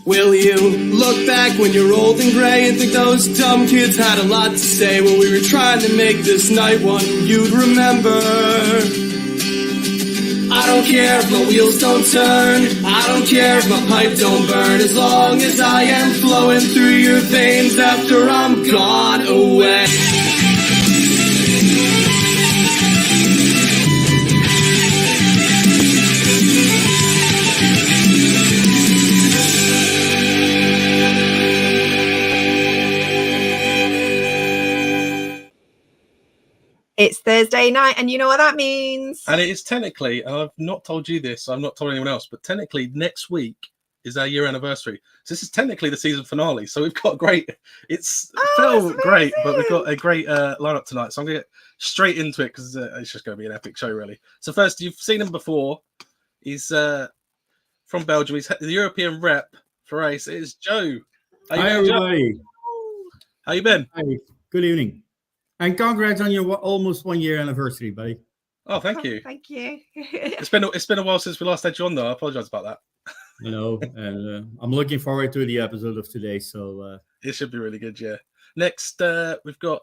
Will you look back when you're old and gray and think those dumb kids had a lot to say when we were trying to make this night one you'd remember? I don't care if my wheels don't turn, I don't care if my pipe don't burn, as long as I am flowing through your veins after I'm gone away. It's Thursday night, and you know what that means. And it is technically, and I've not told you this, I've not told anyone else, but technically next week is our year anniversary. So this is technically the season finale. So we've got great, it's great, but we've got a great lineup tonight. So I'm going to get straight into it because it's just going to be an epic show, really. So first, you've seen him before. He's from Belgium. He's the European rep for ACE. It is Joe. Hi, everybody. Joe? How you been? Hi. Good evening. And congrats on your almost 1 year anniversary, buddy. Oh, thank you. Thank you. It's been a while since we last had you on, though. I apologize about that. You know, and I'm looking forward to the episode of today. So it should be really good, yeah. Next, we've got,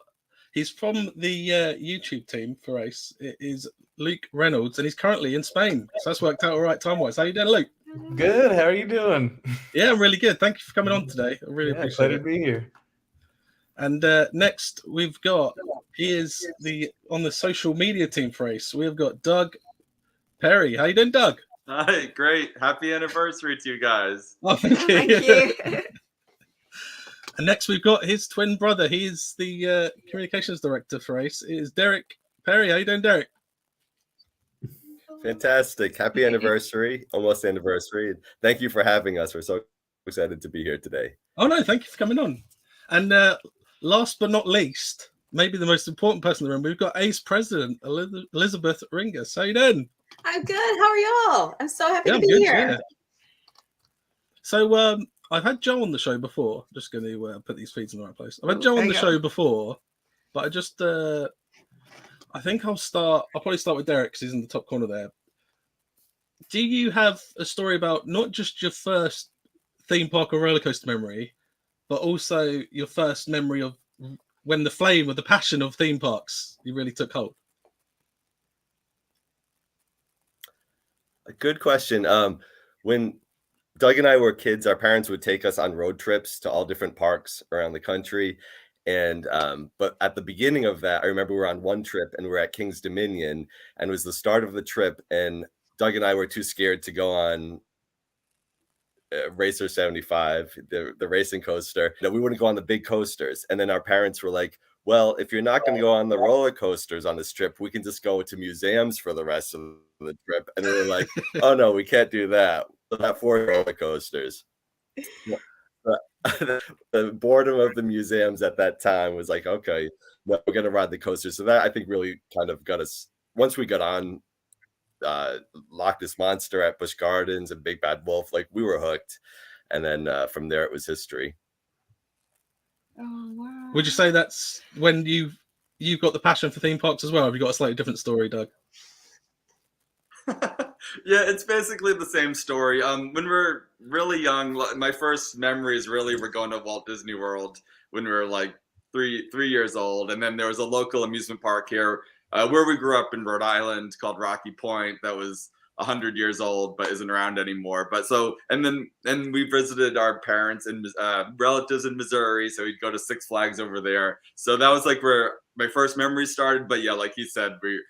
he's from the YouTube team for ACE. It is Luke Reynolds, and he's currently in Spain. So that's worked out all right time-wise. How you doing, Luke? Good. How are you doing? Yeah, I'm really good. Thank you for coming on today. I really appreciate it. Excited to be here. And next, we've got, he is on the social media team for ACE. We've got Doug Perry. How you doing, Doug? Hi, great. Happy anniversary to you guys. Oh, thank you. Thank you. And next, we've got his twin brother. He's the communications director for ACE. It is Derek Perry. How you doing, Derek? Fantastic. Happy anniversary. Almost anniversary. Thank you for having us. We're so excited to be here today. Oh, no, thank you for coming on. And last but not least, maybe the most important person in the room, we've got ACE president, Elizabeth Ringus. How you doing? I'm good. How are y'all? I'm so happy to be good, here. Yeah. So I've had Joe on the show before. Just going to put these feeds in the right place. I've had Joe on the show before, but I just I think I'll probably start with Derek because he's in the top corner there. Do you have a story about not just your first theme park or roller coaster memory, but also your first memory of when the flame or the passion of theme parks you really took hold? A good question. When Doug and I were kids, our parents would take us on road trips to all different parks around the country. And but at the beginning of that, I remember we were on one trip and we were at King's Dominion, and it was the start of the trip. And Doug and I were too scared to go on Racer 75, the racing coaster. No, we wouldn't go on the big coasters. And then our parents were like, well, if you're not going to go on the roller coasters on this trip, we can just go to museums for the rest of the trip. And they were like, oh, no, we can't do that. We'll have 4 roller coasters. The boredom of the museums at that time was like, okay, well, we're going to ride the coaster. So that, I think, really kind of got us, once we got on Loch Ness Monster at Busch Gardens and Big Bad Wolf, like we were hooked. And then from there, it was history. Oh, wow. Would you say that's when you've got the passion for theme parks as well? Have you got a slightly different story, Doug? Yeah, it's basically the same story. When we were really young, my first memories really were going to Walt Disney World when we were like three years old. And then there was a local amusement park here where we grew up in Rhode Island called Rocky Point that was 100 years old but isn't around anymore. But so, and then we visited our parents and relatives in Missouri, so we'd go to Six Flags over there. So that was like where my first memories started. But yeah, like he said, it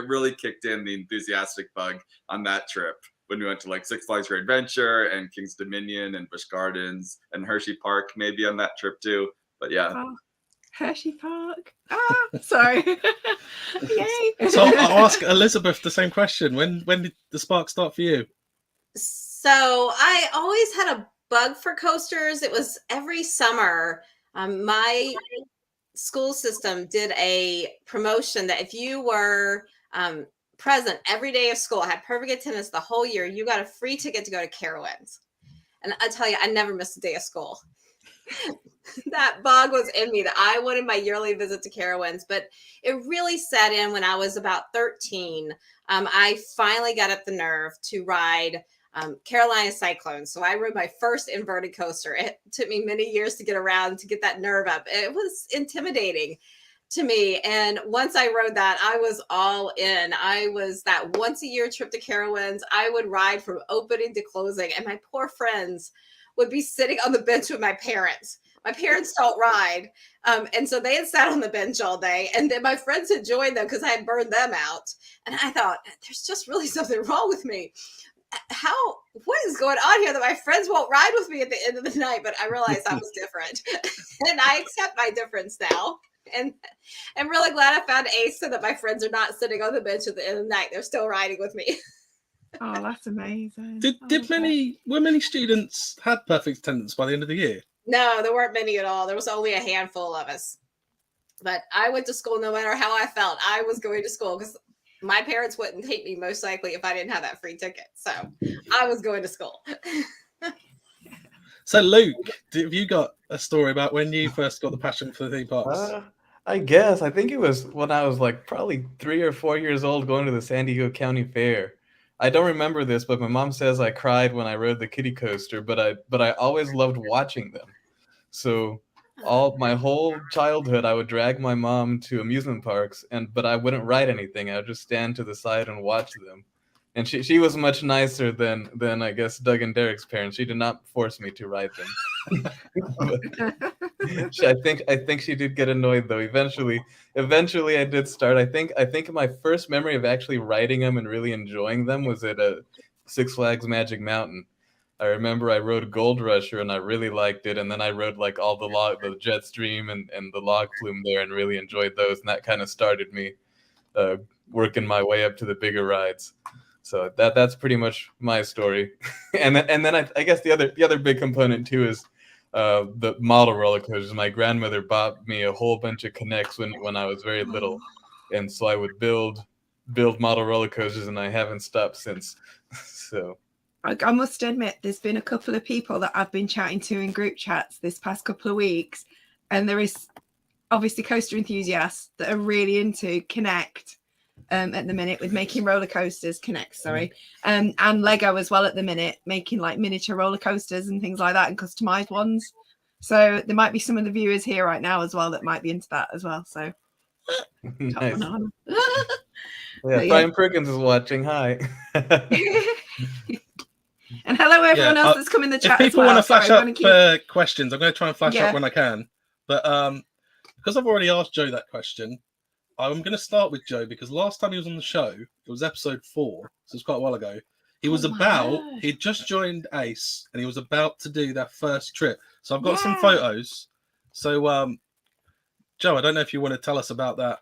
really kicked in the enthusiastic bug on that trip when we went to like Six Flags Great Adventure and King's Dominion and Busch Gardens and Hershey Park maybe on that trip too. But yeah. Oh, Hershey Park. Sorry. Yay. So I'll ask Elizabeth the same question. When did the spark start for you? So I always had a bug for coasters. It was every summer. My school system did a promotion that if you were present every day of school, had perfect attendance the whole year, you got a free ticket to go to Carowinds. And I tell you, I never missed a day of school. That bug was in me that I wanted my yearly visit to Carowinds, but it really set in when I was about 13. I finally got up the nerve to ride Carolina Cyclones. So I rode my first inverted coaster. It took me many years to get around to get that nerve up. It was intimidating to me. And once I rode that, I was all in. I was that once a year trip to Carowinds. I would ride from opening to closing, and my poor friends would be sitting on the bench with my parents. My parents don't ride. And so they had sat on the bench all day. And then my friends had joined them because I had burned them out. And I thought, there's just really something wrong with me. What is going on here that my friends won't ride with me at the end of the night? But I realized I was different. And I accept my difference now. And I'm really glad I found Ace so that my friends are not sitting on the bench at the end of the night. They're still riding with me. Oh, that's amazing. Were many students had perfect attendance by the end of the year? No, there weren't many at all. There was only a handful of us. But I went to school no matter how I felt. I was going to school because my parents wouldn't take me most likely if I didn't have that free ticket. So I was going to school. So Luke, have you got a story about when you first got the passion for the theme parks? I guess. I think it was when I was like probably 3 or 4 years old going to the San Diego County Fair. I don't remember this, but my mom says I cried when I rode the kiddie coaster, but I always loved watching them. So my whole childhood, I would drag my mom to amusement parks, but I wouldn't ride anything. I would just stand to the side and watch them. And she was much nicer than I guess Doug and Derek's parents. She did not force me to ride them. I think she did get annoyed though. Eventually I did start. I think my first memory of actually riding them and really enjoying them was at a Six Flags Magic Mountain. I remember I rode Gold Rusher and I really liked it, and then I rode like all the Jetstream and the log flume there and really enjoyed those, and that kind of started me working my way up to the bigger rides. So that's pretty much my story. and then I guess the other big component too is the model roller coasters. My grandmother bought me a whole bunch of Connects when I was very little, and so I would build model roller coasters, and I haven't stopped since. So I must admit, there's been a couple of people that I've been chatting to in group chats this past couple of weeks, and there is obviously coaster enthusiasts that are really into Connect at the minute with making roller coasters, and Lego as well at the minute, making like miniature roller coasters and things like that and customized ones. So there might be some of the viewers here right now as well that might be into that as well. So nice. Yeah, Brian Perkins is watching. Hi. And hello everyone else that's come in the chat. If people want to flash up questions, I'm going to try and flash up when I can. But because I've already asked Joe that question, I'm going to start with Joe because last time he was on the show, it was episode 4, so it's quite a while ago. He'd just joined Ace and he was about to do that first trip. So I've got some photos. So Joe, I don't know if you want to tell us about that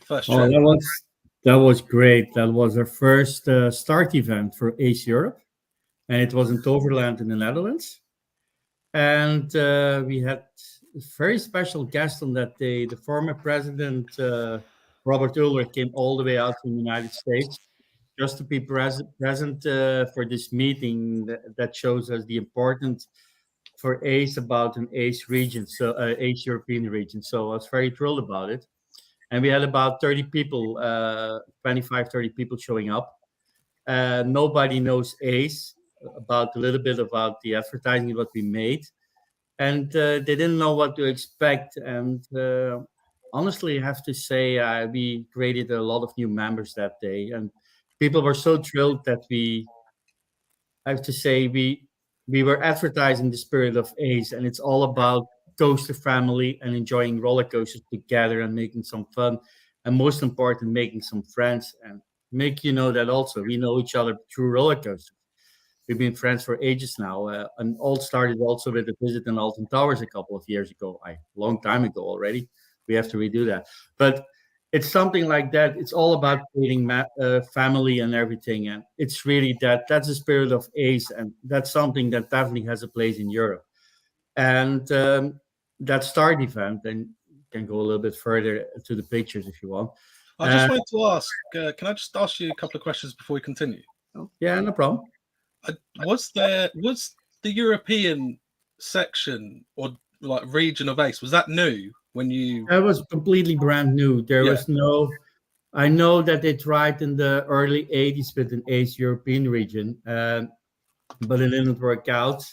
first trip. That was great. That was our first start event for Ace Europe. And it was in Toverland in the Netherlands. And we had a very special guest on that day. The former president, Robert Ulrich, came all the way out from the United States just to be present for this meeting that shows us the importance for ACE about an ACE region, so ACE European region. So I was very thrilled about it. And we had about 30 people, 25, 30 people showing up. Nobody knows ACE, about a little bit about the advertising what we made, and they didn't know what to expect. And honestly, I have to say we created a lot of new members that day, and people were so thrilled that we were advertising the spirit of Ace, and it's all about coaster family and enjoying roller coasters together and making some fun, and most important, making some friends and make you know that also we know each other through roller coasters. We've been friends for ages now, and all started also with a visit in Alton Towers a couple of years ago, a long time ago already. We have to redo that, but it's something like that. It's all about creating family and everything, and it's really that's the spirit of Ace, and that's something that definitely has a place in Europe. And that start event, and you can go a little bit further to the pictures if you want. I just wanted to ask, can I just ask you a couple of questions before we continue? Yeah, no problem. Was the European section or like region of Ace, was that new when you? That was completely brand new. There was no. I know that they tried in the early 80s with an Ace European region. but it didn't work out.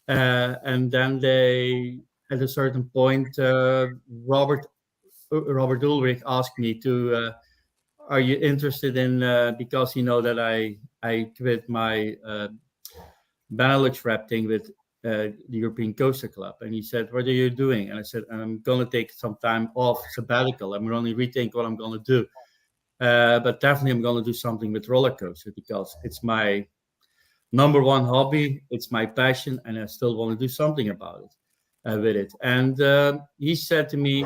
And then they, at a certain point, Robert Ulrich asked me to, are you interested in, because you know that I quit my Benelux rep thing with the European Coaster Club. And he said, what are you doing? And I said, I'm going to take some time off sabbatical. I'm going to rethink what I'm going to do. But definitely I'm going to do something with roller coasters because it's my number one hobby. It's my passion, and I still want to do something about it with it. And he said to me,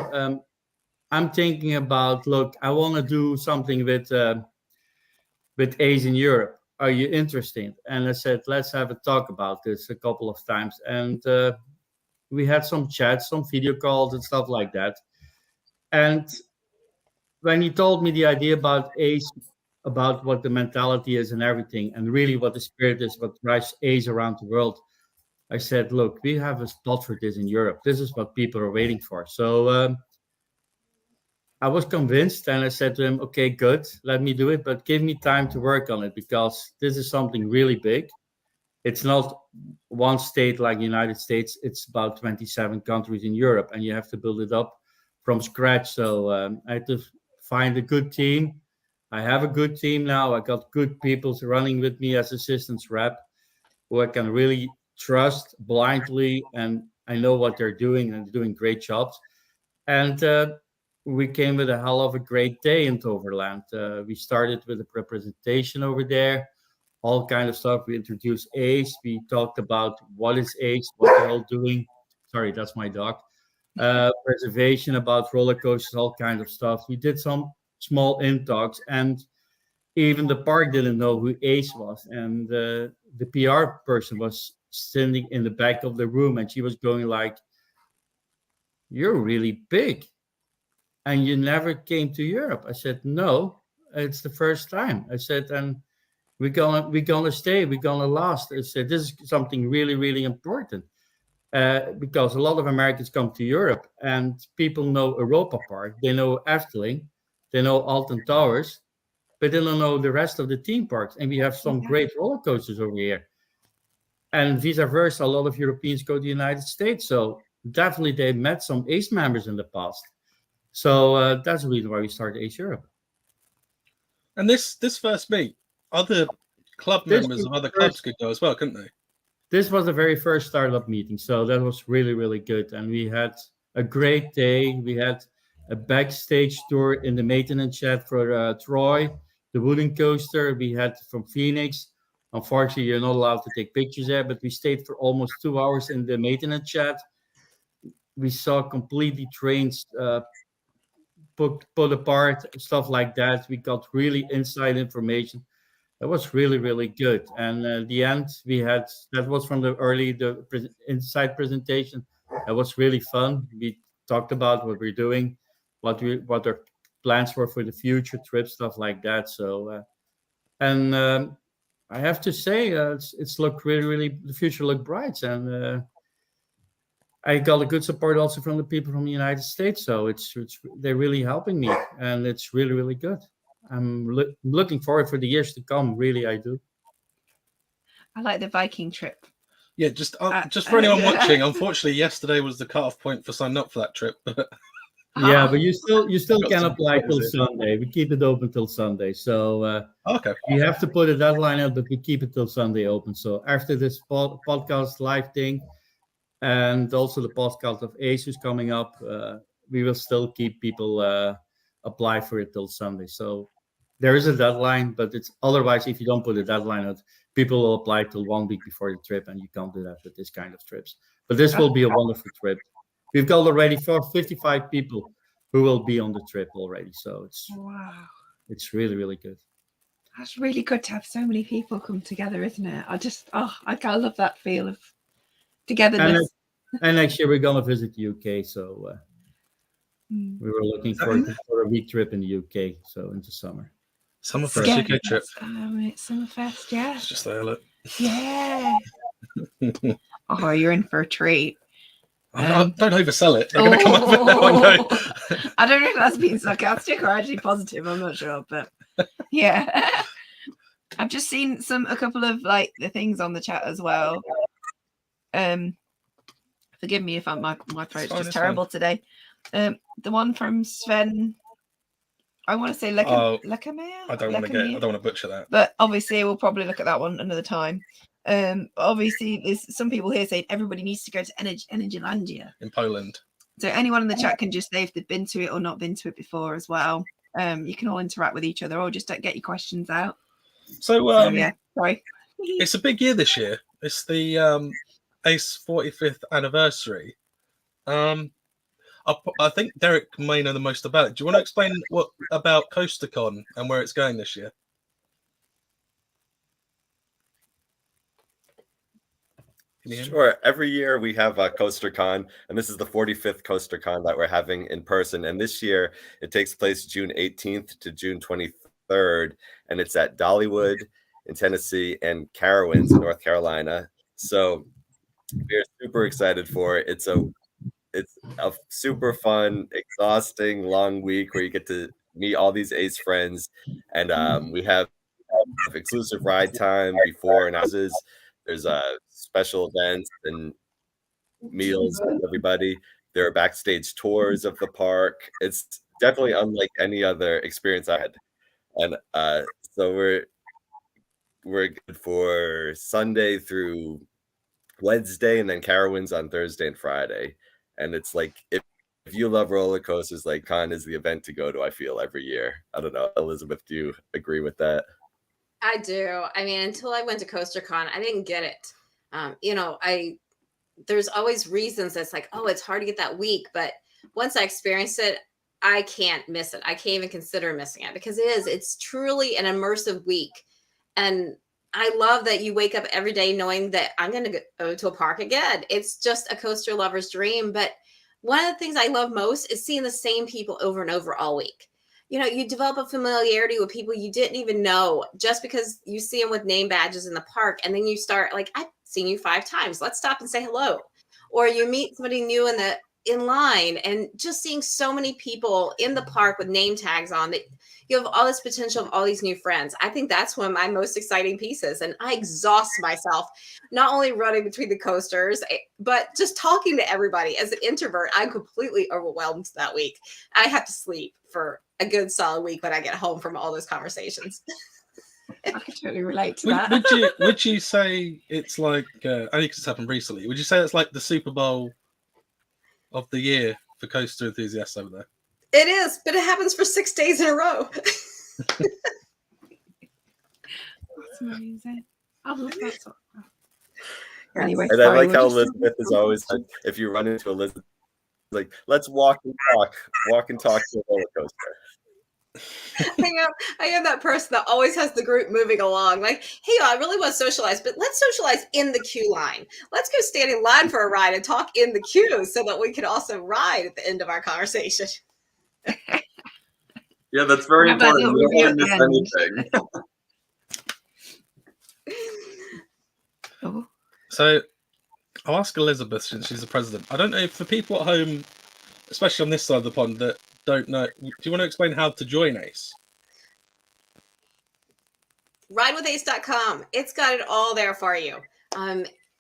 I'm thinking about, look, I want to do something with Ace in Europe. Are you interested? And I said, let's have a talk about this a couple of times. And we had some chats, some video calls and stuff like that. And when he told me the idea about Ace, about what the mentality is and everything, and really what the spirit is, what drives Ace around the world, I said, look, we have a spot for this in Europe. This is what people are waiting for. So I was convinced, and I said to him, okay, good, let me do it, but give me time to work on it because this is something really big. It's not one state like the United States. It's about 27 countries in Europe, and you have to build it up from scratch. So I had to find a good team. I have a good team now. I got good people running with me as assistants rep who I can really trust blindly, and I know what they're doing, and they're doing great jobs. And we came with a hell of a great day in Toverland. We started with a representation over there, all kind of stuff. We introduced Ace. We talked about what is Ace, what they're all doing. Sorry, that's my dog. Preservation, about roller coasters, all kind of stuff. We did some small in talks, and even the park didn't know who Ace was. And the PR person was standing in the back of the room, and she was going like, "You're really big, and you never came to Europe." I said, "No, it's the first time." I said, "And we're gonna stay, we're gonna last." I said, "This is something really, really important." Because a lot of Americans come to Europe and people know Europa Park, they know Efteling, they know Alton Towers, but they don't know the rest of the theme parks. And we have some great roller coasters over here. And vice versa, a lot of Europeans go to the United States. So definitely they met some ACE members in the past. So that's the reason why we started ACE Europe. And this first meet, other club members of other clubs could go as well, couldn't they? This was the very first startup meeting, so that was really, really good. And we had a great day. We had a backstage tour in the maintenance shed for Troy, the wooden coaster. We had from Phoenix. Unfortunately, you're not allowed to take pictures there, but we stayed for almost 2 hours in the maintenance shed. We saw completely trains put apart, stuff like that. We got really inside information. That was really, really good. And the end, we had, that was from the inside presentation. That was really fun. We talked about what we're doing, what our plans were for the future, trip, stuff like that. So, I have to say, it's looked really, really, the future looked bright. And I got a good support also from the people from the United States. So they're really helping me, and it's really, really good. I'm looking forward for the years to come. Really, I do. I like the Viking trip. Yeah, just for anyone watching, unfortunately, yesterday was the cutoff point for signing up for that trip. Yeah, but you still can apply till Sunday. We keep it open till Sunday. So okay, we have to put a deadline out, but we keep it till Sunday open. So after this podcast live thing, and also the podcast of Ace is coming up, we will still keep people apply for it till Sunday. So there is a deadline, but it's otherwise, if you don't put a deadline out, people will apply till 1 week before the trip, and you can't do that with this kind of trips. But this will be a wonderful trip. We've got already 55 people who will be on the trip already. So it's really, really good. That's really good to have so many people come together, isn't it? I love that feel of togetherness. And next year we're gonna visit the UK, so we were looking for a week trip in the UK, so into summer. Summerfest UK trip. It's Summerfest, yeah. It's just there, look. Yeah. Oh, you're in for a treat. Don't oversell it. They're going to come up with that one go. I don't know if that's being sarcastic or actually positive. I'm not sure, but yeah. I've just seen a couple of like the things on the chat as well. Forgive me if my throat's just terrible today. The one from Sven, I want to say Lecamere. I don't want to butcher that. But obviously we'll probably look at that one another time. Obviously there's some people here saying everybody needs to go to Energylandia in Poland. So anyone in the chat can just say if they've been to it or not been to it before as well. You can all interact with each other or just get your questions out. So yeah, sorry. It's a big year this year. It's the ACE 45th anniversary. I think Derek may know the most about it. Do you want to explain what about CoasterCon and where it's going this year? Sure. Every year we have CoasterCon, and this is the 45th CoasterCon that we're having in person. And this year it takes place June 18th to June 23rd, and it's at Dollywood in Tennessee and Carowinds in North Carolina. So we're super excited for it. It's a super fun, exhausting, long week where you get to meet all these ACE friends, and we have exclusive ride time before and after. There's special events and meals for everybody. There are backstage tours of the park. It's definitely unlike any other experience I had, and so we're good for Sunday through Wednesday, and then Carowinds on Thursday and Friday. And it's like if you love roller coasters, like con is the event to go to. I feel every year. I don't know, Elizabeth, do you agree with that? I do. I mean, until I went to CoasterCon, I didn't get it. There's always reasons that's like, oh, it's hard to get that week. But once I experienced it, I can't miss it. I can't even consider missing it because it's truly an immersive week. And I love that you wake up every day knowing that I'm going to go to a park again. It's just a coaster lover's dream. But one of the things I love most is seeing the same people over and over all week. You develop a familiarity with people you didn't even know just because you see them with name badges in the park. And then you start like, I've seen you 5 times. Let's stop and say hello. Or you meet somebody new in line, and just seeing so many people in the park with name tags on that you have all this potential of all these new friends. I think that's one of my most exciting pieces. And I exhaust myself, not only running between the coasters, but just talking to everybody. As an introvert, I'm completely overwhelmed that week. I have to sleep for a good solid week when I get home from all those conversations. I can totally relate to that. Would you say it's like, only because it's happened recently, would you say it's like the Super Bowl of the year for coaster enthusiasts over there? It is, but it happens for 6 days in a row. That's amazing. I love that sort of stuff. Anyway, and I like how Elizabeth is always like, if you run into Elizabeth, like, let's walk and talk to a roller coaster. I am that person that always has the group moving along. Like, hey, I really want to socialize, but let's socialize in the queue line. Let's go stand in line for a ride and talk in the queue so that we can also ride at the end of our conversation. Yeah, that's very important. You don't want to miss anything. Oh. So I'll ask Elizabeth, since she's the president. I don't know if for people at home, especially on this side of the pond, that don't know, do you want to explain how to join ACE? Ridewithace.com. It's got it all there for you.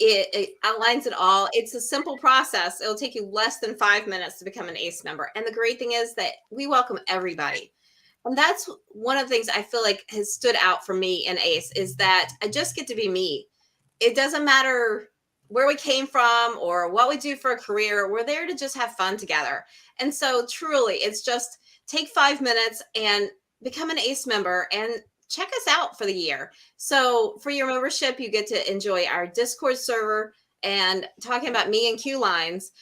It outlines it all. It's a simple process. It'll take you less than 5 minutes to become an ACE member. And the great thing is that we welcome everybody. And that's one of the things I feel like has stood out for me in ACE is that I just get to be me. It doesn't matter where we came from or what we do for a career. We're there to just have fun together. And so truly, it's just take 5 minutes and become an ACE member and check us out for the year. So for your membership, you get to enjoy our Discord server. And talking about me and queue lines,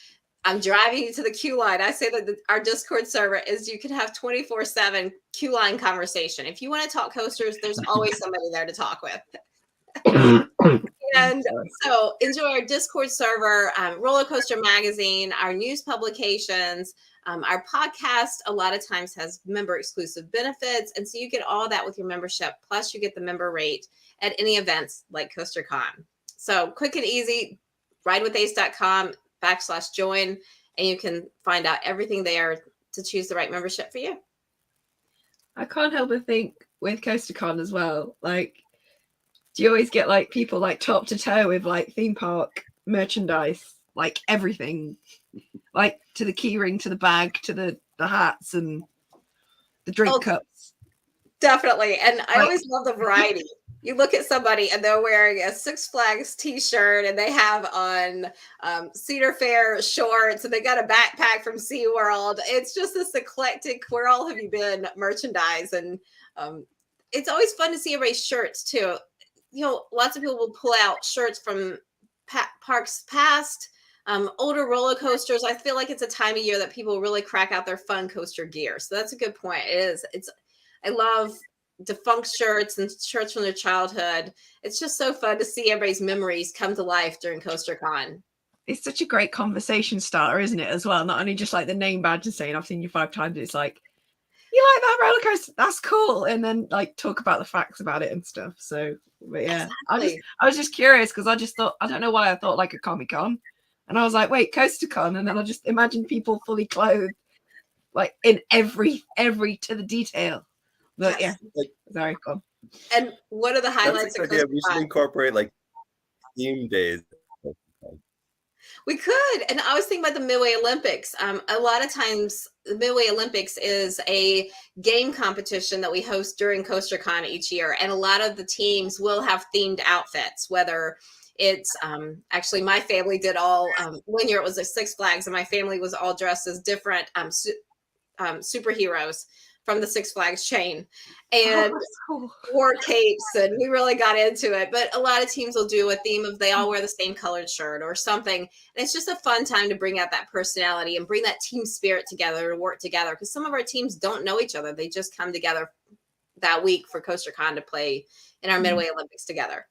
I'm driving you to the queue line. I say that our Discord server is you can have 24/7 queue line conversation. If you want to talk coasters, there's always somebody there to talk with. And so enjoy our Discord server, Roller Coaster Magazine, our news publications, our podcast a lot of times has member exclusive benefits. And so you get all that with your membership. Plus you get the member rate at any events like CoasterCon. So quick and easy, ridewithace.com/join, and you can find out everything there to choose the right membership for you. I can't help but think with CoasterCon as well, like Do you always get like people like top to toe with like theme park merchandise, like everything, like to the key ring, to the bag, to the hats and the drink cups? Definitely. And I always love the variety. You look at somebody and they're wearing a Six Flags t-shirt and they have on Cedar Fair shorts and they got a backpack from SeaWorld. It's just this eclectic, where all have you been merchandise. And it's always fun to see everybody's shirts too. You know, lots of people will pull out shirts from parks past, older roller coasters. I feel like it's a time of year that people really crack out their fun coaster gear. So that's a good point. I love defunct shirts and shirts from their childhood. It's just so fun to see everybody's memories come to life during CoasterCon. It's such a great conversation starter, isn't it, as well? Not only just like the name badge and saying I've seen you 5 times, it's like, you like that roller coaster? That's cool. And then like talk about the facts about it and stuff. So, but yeah, exactly. I was just curious because I just thought, I don't know why I thought like a Comic-Con. And I was like, wait, CoasterCon. And then I just imagined people fully clothed, like in every to the detail. But yes. Yeah, very cool. And what are the highlights of CoasterCon? We should incorporate like theme days. We could. And I was thinking about the Midway Olympics. A lot of times the Midway Olympics is a game competition that we host during CoasterCon each year. And a lot of the teams will have themed outfits, whether it's actually my family did all, one year it was a Six Flags and my family was all dressed as different superheroes from the Six Flags chain and wore capes, and we really got into it. But a lot of teams will do a theme of they all wear the same colored shirt or something. And it's just a fun time to bring out that personality and bring that team spirit together to work together, because some of our teams don't know each other. They just come together that week for CoasterCon to play in our Midway Olympics together.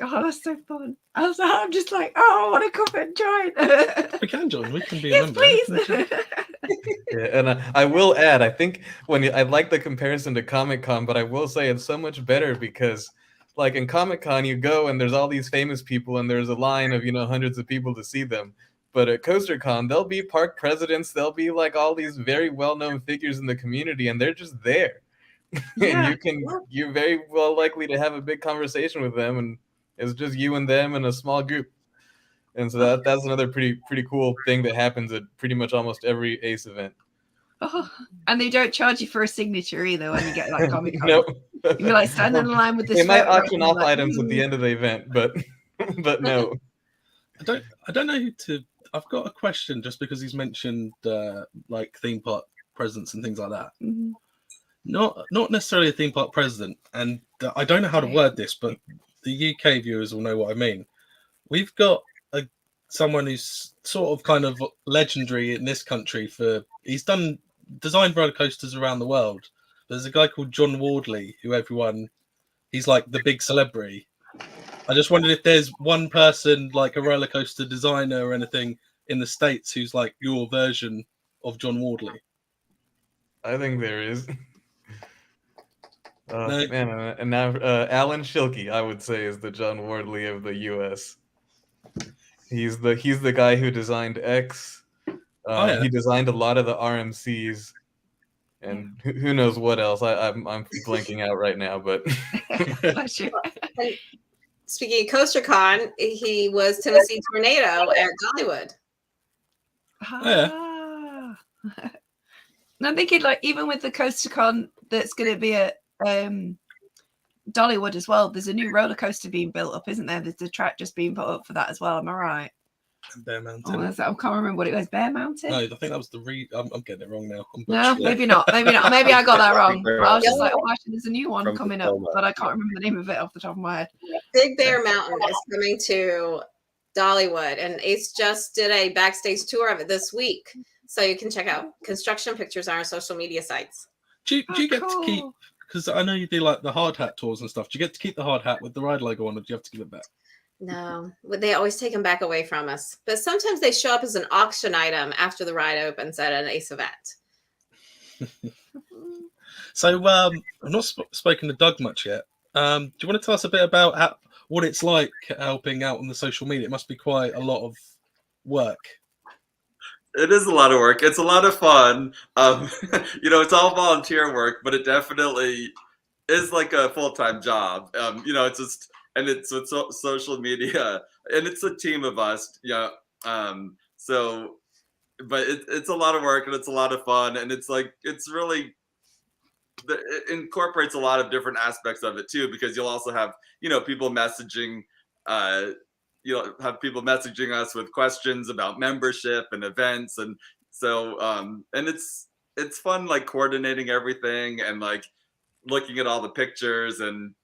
Oh, that's so fun. I'm just like, oh, I want to come and join. We can join. We can be yes, a member. Please. Yeah, and I will add, I think I like the comparison to Comic-Con, but I will say it's so much better because, like in Comic-Con, you go and there's all these famous people and there's a line of hundreds of people to see them. But at CoasterCon, there'll be park presidents, there'll be like all these very well-known figures in the community, and they're just there. Yeah. And you're very well likely to have a big conversation with them, and it's just you and them in a small group. And so that's another pretty cool thing that happens at pretty much almost every ACE event. Oh, and they don't charge you for a signature either when you get like Comic-Con. Nope. You're like standing in line with this. They might auction off items at the end of the event, but no. I don't know who to. I've got a question just because he's mentioned like theme park presidents and things like that. Mm-hmm. Not necessarily a theme park president, and I don't know how to word this, but the UK viewers will know what I mean. We've got someone who's sort of kind of legendary in this country he's designed roller coasters around the world. There's a guy called John Wardley he's like the big celebrity. I just wondered if there's one person like a roller coaster designer or anything in the States who's like your version of John Wardley. I think there is. No. Man, and now Alan Schilke, I would say, is the John Wardley of the US. He's the guy who designed X. Yeah. He designed a lot of the RMCs, and who knows what else. I'm blanking out right now, but. Speaking of CoasterCon, he was Tennessee Tornado at Dollywood. And I'm thinking, like, even with the CoasterCon that's going to be at Dollywood as well, there's a new roller coaster being built up, isn't there? There's a track just being put up for that as well. Am I right? Bear Mountain. Oh, I can't remember what it was. Bear Mountain? No, I think that was I'm getting it wrong now. No, maybe not. Maybe I got that wrong. But I was just like, oh, actually, there's a new one coming up, but I can't remember the name of it off the top of my head. Big Bear Mountain is coming to Dollywood, and Ace just did a backstage tour of it this week. So you can check out construction pictures on our social media sites. Do you get to keep, because I know you do like the hard hat tours and stuff, do you get to keep the hard hat with the ride logo on, or do you have to give it back? No, they always take them back away from us. But sometimes they show up as an auction item after the ride opens at an ACE event. So I've not spoken to Doug much yet. Do you want to tell us a bit about what it's like helping out on the social media? It must be quite a lot of work. It is a lot of work. It's a lot of fun. It's all volunteer work, but it definitely is like a full-time job. It's just and it's with social media, and it's a team of us. Yeah. So, but it's a lot of work and it's a lot of fun, and it's like it's really it incorporates a lot of different aspects of it too, because you'll also have people messaging. You'll have people messaging us with questions about membership and events, and so and it's fun, like coordinating everything and like looking at all the pictures and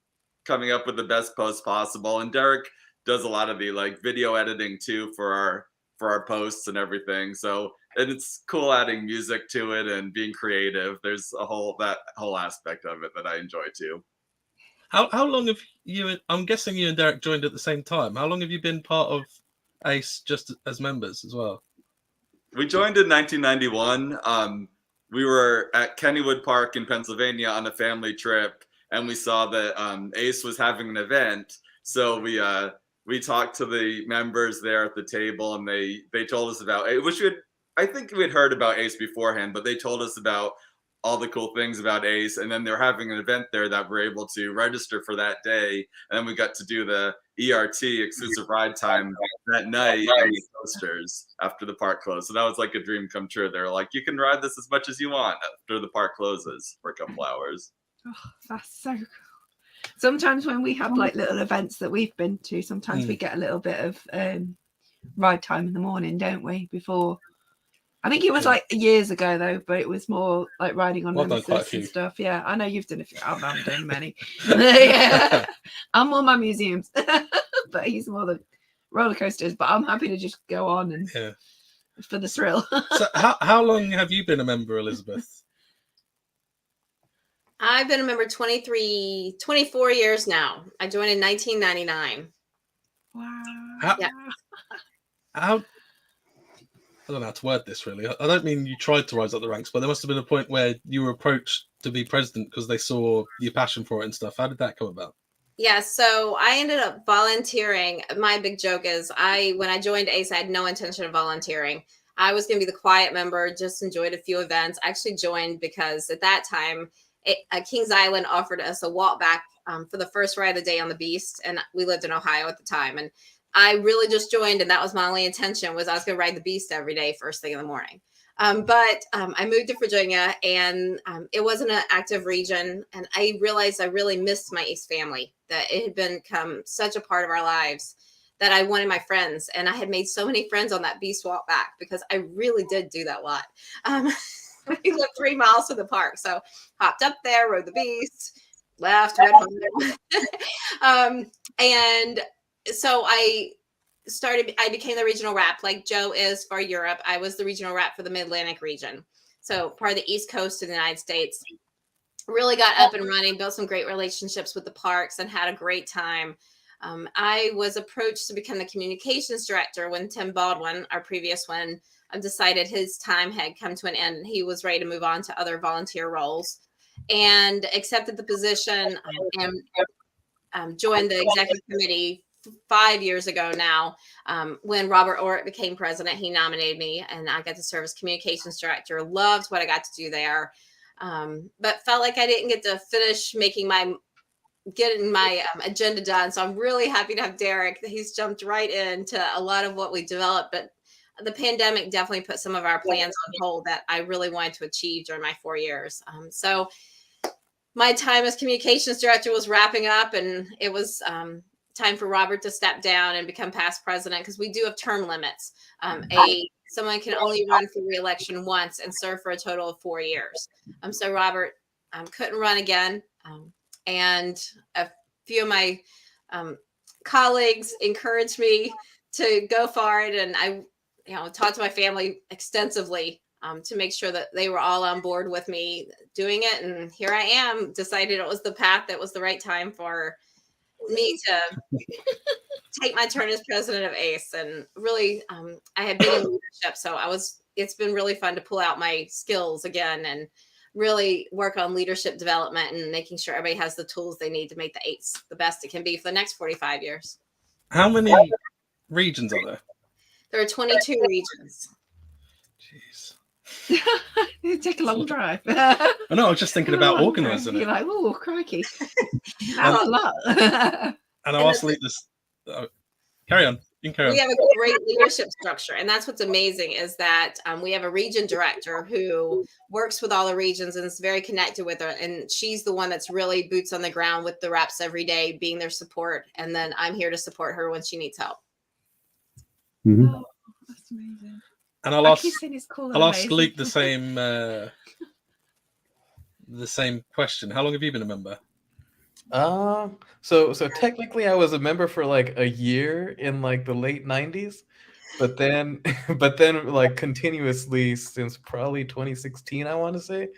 coming up with the best posts possible. And Derek does a lot of the like video editing too for our posts and everything. So, and it's cool adding music to it and being creative. There's that whole aspect of it that I enjoy too. How long have you? I'm guessing you and Derek joined at the same time. How long have you been part of ACE just as members as well? We joined in 1991. We were at Kennywood Park in Pennsylvania on a family trip, and we saw that ACE was having an event. So we talked to the members there at the table, and they told us about it, which I think we had heard about ACE beforehand, but they told us about all the cool things about ACE, and then they're having an event there that we're able to register for that day, and then we got to do the ERT, exclusive ride time, that night on the coasters after the park closed. So that was like a dream come true. They're like, you can ride this as much as you want after the park closes for a couple hours. Oh, that's so cool. Sometimes when we have like little events that we've been to, sometimes we get a little bit of ride time in the morning, don't we? Before, I think it was like years ago though, but it was more like riding on Nemesis and stuff. Yeah, I know you've done a few. I haven't done many. Yeah, I'm more my museums, but he's more the roller coasters. But I'm happy to just go on and for the thrill. So how long have you been a member, Elizabeth? I've been a member 24 years now. I joined in 1999. Wow. How I don't know how to word this really. I don't mean you tried to rise up the ranks, but there must have been a point where you were approached to be president because they saw your passion for it and stuff. How did that come about? Yeah, so I ended up volunteering. My big joke is when I joined ACE, I had no intention of volunteering. I was going to be the quiet member, just enjoyed a few events. I actually joined because at that time, Kings Island offered us a walk back for the first ride of the day on the Beast, and we lived in Ohio at the time. And I really just joined, and that was my only intention, was I was going to ride the Beast every day, first thing in the morning. But I moved to Virginia, and it wasn't an active region. And I realized I really missed my ACE family, that it had become such a part of our lives that I wanted my friends. And I had made so many friends on that Beast walk back because I really did do that a lot. We lived 3 miles from the park. So hopped up there, rode the Beast, left, went home. And so I became the regional rep like Joe is for Europe. I was the regional rep for the Mid-Atlantic region. So part of the East Coast of the United States. Really got up and running, built some great relationships with the parks and had a great time. I was approached to become the communications director when Tim Baldwin, our previous one, decided his time had come to an end and he was ready to move on to other volunteer roles, and accepted the position and joined the executive committee 5 years ago now. When Robert Orrick became president, he nominated me and I got to serve as communications director. Loved what I got to do there, but felt like I didn't get to finish getting my agenda done. So I'm really happy to have Derek. He's jumped right into a lot of what we developed, but the pandemic definitely put some of our plans on hold that I really wanted to achieve during my 4 years. So my time as communications director was wrapping up, and it was time for Robert to step down and become past president, because we do have term limits. Someone can only run for re-election once and serve for a total of 4 years. So Robert couldn't run again. And a few of my colleagues encouraged me to go for it. And I talked to my family extensively to make sure that they were all on board with me doing it. And here I am, decided it was the path that was the right time for me to take my turn as president of ACE. And really, I had been in leadership, so it's been really fun to pull out my skills again and really work on leadership development and making sure everybody has the tools they need to make the ACE the best it can be for the next 45 years. How many regions are there? There are 22 regions. Jeez. It'd take a long drive. I know, I was just thinking about organising it. You're like, oh, crikey. That's a lot. And I'll ask this. Carry on. You can carry on. We have a great leadership structure, and that's what's amazing is that we have a region director who works with all the regions and is very connected with her, and she's the one that's really boots on the ground with the reps every day, being their support, and then I'm here to support her when she needs help. Mm-hmm. Oh, that's amazing. And I'll ask amazing. Luke the same question. How long have you been a member? So technically I was a member for like a year in like the late 90s, but then like continuously since probably 2016, I want to say.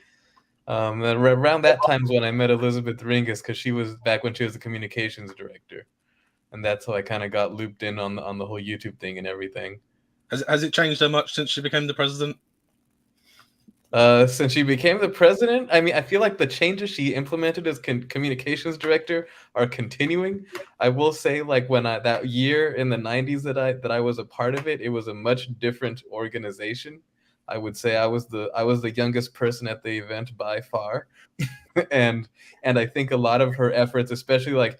Then around that time is when I met Elizabeth Ringus, because she was back when she was the communications director, and that's how I kind of got looped in on the whole YouTube thing and everything. Has it changed so much since she became the president? Since she became the president, I mean, I feel like the changes she implemented as communications director are continuing. I will say, like when that year in the 90s that I was a part of it, it was a much different organization. I would say I was the youngest person at the event by far, and I think a lot of her efforts, especially like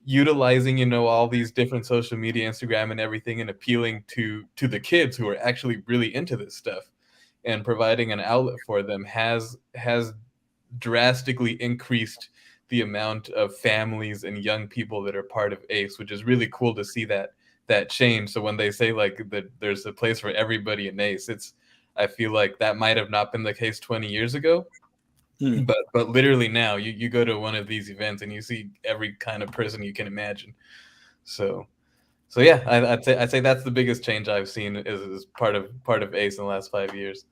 utilizing all these different social media, Instagram and everything, and appealing to the kids who are actually really into this stuff and providing an outlet for them has drastically increased the amount of families and young people that are part of ACE, which is really cool to see that change. So when they say like that there's a place for everybody in ACE, I feel like that might have not been the case 20 years ago. But literally now you go to one of these events and you see every kind of person you can imagine. So yeah, I'd say that's the biggest change I've seen is part of ACE in the last 5 years.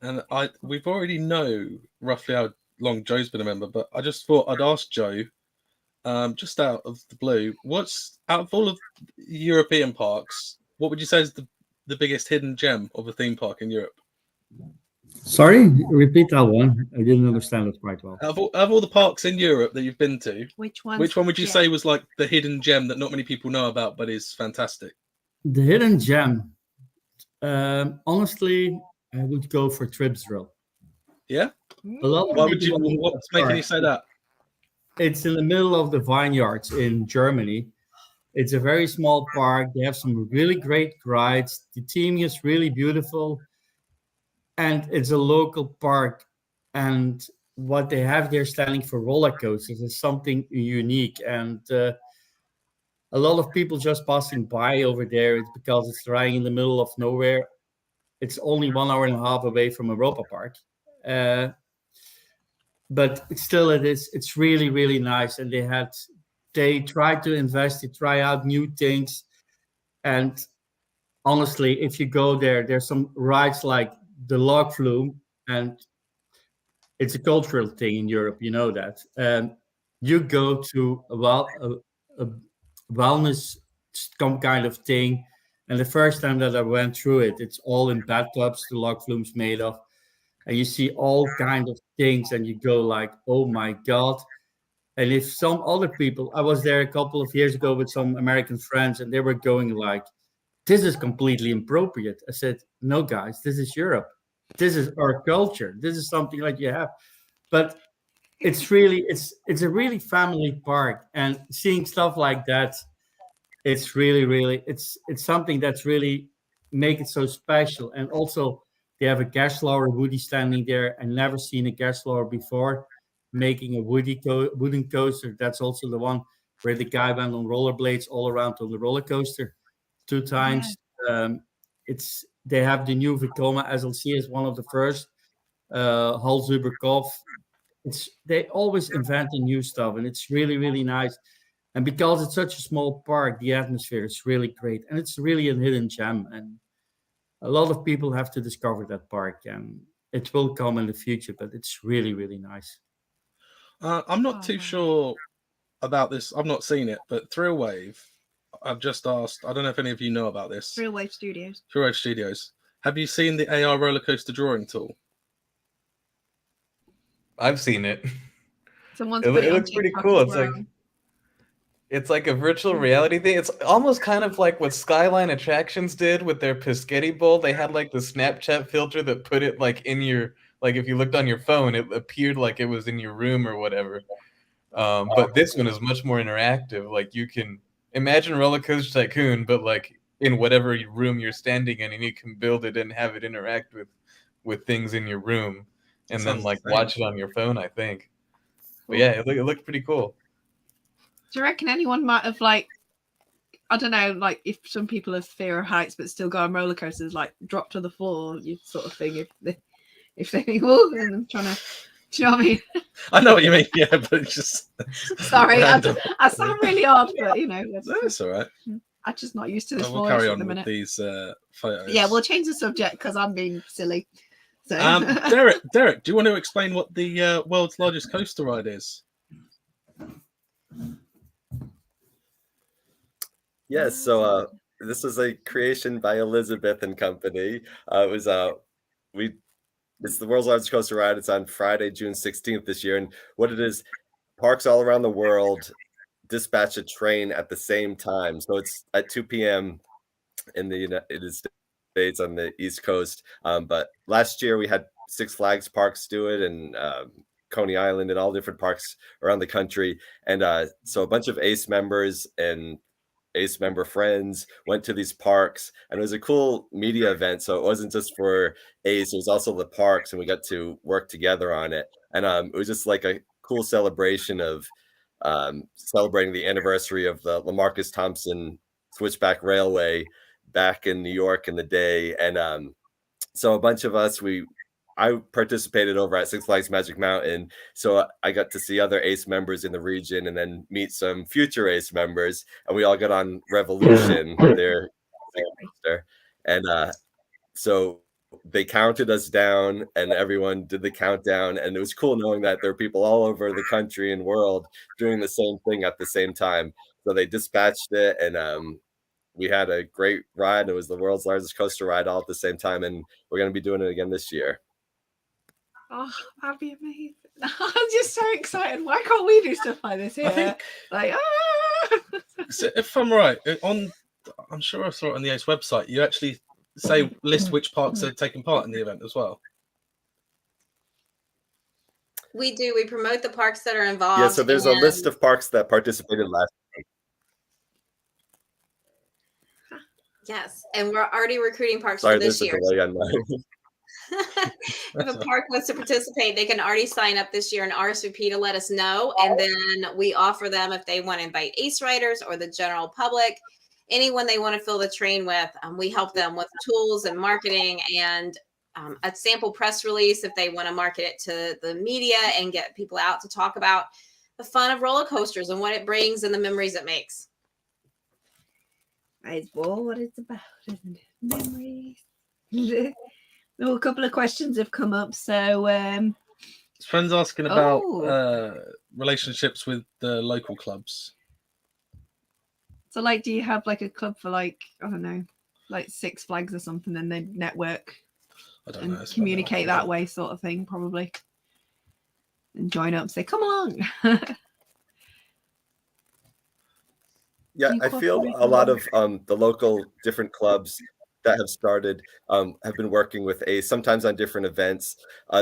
And we've already know roughly how long Joe's been a member, but I just thought I'd ask Joe, just out of the blue, what's out of all of European parks, what would you say is the biggest hidden gem of a theme park in Europe? Sorry, repeat that one. I didn't understand it quite well. Out of all the parks in Europe that you've been to, which one would you say was like the hidden gem that not many people know about but is fantastic? The hidden gem. Honestly, I would go for Tripsdrill. Yeah? A lot of what's making you say that? It's in the middle of the vineyards in Germany. It's a very small park. They have some really great rides. The theming is really beautiful. And it's a local park. And what they have there standing for roller coasters is something unique. And a lot of people just passing by over there, it's because it's right in the middle of nowhere. It's only 1.5 hours away from Europa Park. But still, it's really, really nice. And they try to invest, they try out new things. And honestly, if you go there, there's some rides like the log flume, and it's a cultural thing in Europe, you know that. You go to a wellness kind of thing, and the first time that I went through it, it's all in bathtubs, the log flume's made of, and you see all kind of things, and you go like, oh my God. And if some other people, I was there a couple of years ago with some American friends, and they were going like, this is completely inappropriate. I said, no, guys, this is Europe. This is our culture. This is something like you have. But it's a really family park, and seeing stuff like that, it's really, really, it's something that's really make it so special. And also they have a Gaslower Woody standing there. I never seen a Gaslower before making a wooden coaster. That's also the one where the guy went on rollerblades all around on the roller coaster 2 times. Yeah. They have the new Vekoma SLC as one of the first. Hals-Zuberkopf. They always inventing new stuff, and it's really, really nice. And because it's such a small park, the atmosphere is really great, and it's really a hidden gem. And a lot of people have to discover that park, and it will come in the future. But it's really, really nice. I'm not too sure about this. I've not seen it, but Thrillwave. I've just asked. I don't know if any of you know about this. Thrillwave Studios. Thrillwave Studios. Have you seen the AR roller coaster drawing tool? I've seen it. It looks pretty cool. It's like a virtual reality thing. It's almost kind of like what Skyline Attractions did with their Piscetti Bowl. They had like the Snapchat filter that put it like in your, like if you looked on your phone, it appeared like it was in your room or whatever. But this one is much more interactive. Like you can imagine Roller Coaster Tycoon, but like in whatever room you're standing in, and you can build it and have it interact with things in your room, and then like watch it on your phone, I think. But yeah, it looked pretty cool. Do you reckon anyone might have, like, I don't know, like if some people have fear of heights but still go on roller coasters, like drop to the floor, you sort of thing, if they think, oh, and I'm trying to, do you know what I mean? I know what you mean, yeah, but it's just sorry, I sound really odd, but you know, that's all right. I'm just not used to this We'll voice carry at on the with minute. these photos. Yeah, we'll change the subject because I'm being silly. So. Derek, do you want to explain what the world's largest coaster ride is? Yes, so this was a creation by Elizabeth and company. It's the world's largest coaster ride. It's on Friday, June 16th this year. And what it is, parks all around the world dispatch a train at the same time. So it's at 2 p.m. in the United States on the East Coast. But last year we had Six Flags parks do it, and Coney Island and all different parks around the country. And so a bunch of ACE members and ACE member friends went to these parks, and it was a cool media event. So it wasn't just for ACE, it was also the parks, and we got to work together on it. And it was just like a cool celebration of celebrating the anniversary of the LaMarcus Thompson Switchback Railway back in New York in the day. And so a bunch of us, I participated over at Six Flags Magic Mountain, so I got to see other ACE members in the region and then meet some future ACE members, and we all got on Revolution, their coaster, and so they counted us down, and everyone did the countdown, and it was cool knowing that there are people all over the country and world doing the same thing at the same time. So they dispatched it, and we had a great ride. It was the world's largest coaster ride all at the same time, and we're going to be doing it again this year. Oh, that'd be amazing. I'm just so excited. Why can't we do stuff like this here? I think, like, so if I'm right, I'm sure I saw it on the ACE website, you actually list which parks are taking part in the event as well. We do. We promote the parks that are involved. Yeah, so there's a list of parks that participated last year. Yes, and we're already recruiting parks for this year. Sorry, there's a delay on mine. If a park wants to participate, they can already sign up this year and RSVP to let us know. And then we offer them, if they want to invite ACE riders or the general public, anyone they want to fill the train with, we help them with tools and marketing and a sample press release if they want to market it to the media and get people out to talk about the fun of roller coasters and what it brings and the memories it makes. It's what it's about, isn't it? Memories. A couple of questions have come up. So friends asking about relationships with the local clubs. So like, do you have like a club for like, I don't know, like Six Flags or something, and they network and communicate that way sort of thing, probably, and join up and say, come along. Yeah, I feel a lot of the local different clubs that have started have been working with ACE, sometimes on different events.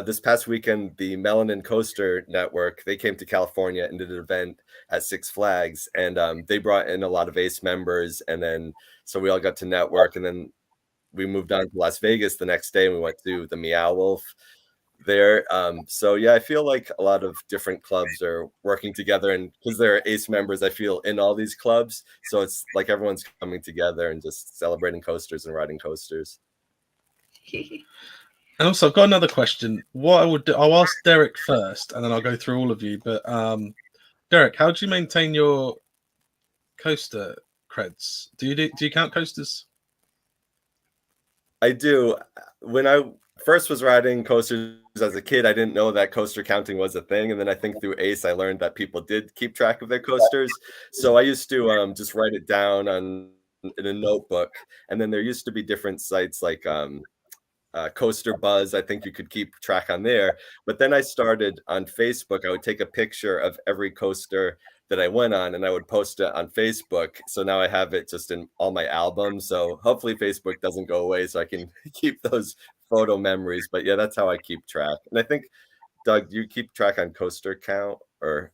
This past weekend, the Melanin Coaster Network, they came to California and did an event at Six Flags, and they brought in a lot of ACE members, and then so we all got to network, and then we moved on to Las Vegas the next day, and we went to the Meow Wolf there. So yeah, I feel like a lot of different clubs are working together, and because there are ACE members, I feel, in all these clubs, so it's like everyone's coming together and just celebrating coasters and riding coasters. And also, I've got another question. What I would do, I'll ask Derek first, and then I'll go through all of you. But Derek, how do you maintain your coaster creds? Do you count coasters? I do. When I first was riding coasters as a kid, I didn't know that coaster counting was a thing, and then I think through ACE I learned that people did keep track of their coasters. So I used to just write it down in a notebook, and then there used to be different sites like Coaster Buzz. I think you could keep track on there. But then I started on Facebook. I would take a picture of every coaster that I went on, and I would post it on Facebook. So now I have it just in all my albums. So hopefully Facebook doesn't go away, so I can keep those photo memories. But yeah, that's how I keep track. And I think, Doug, do you keep track on coaster count or?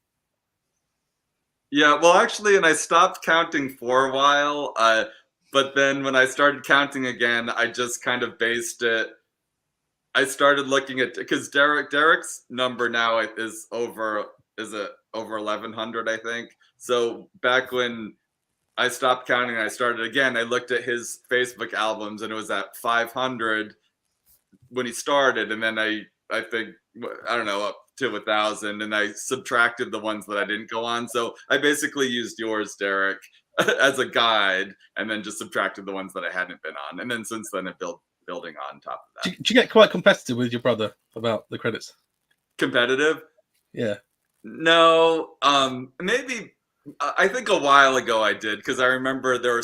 Yeah, well, actually, and I stopped counting for a while. But then when I started counting again, I just kind of based it. I started looking at because Derek's number now is over, is it over 1100, I think. So back when I stopped counting, I started again. I looked at his Facebook albums, and it was at 500 when he started, and then I think, I don't know, up to 1,000, and I subtracted the ones that I didn't go on. So I basically used yours, Derek, as a guide, and then just subtracted the ones that I hadn't been on, and then since then I building on top of that. Do you get quite competitive with your brother about the credits? Competitive? Yeah. No, maybe. I think a while ago I did, because I remember there were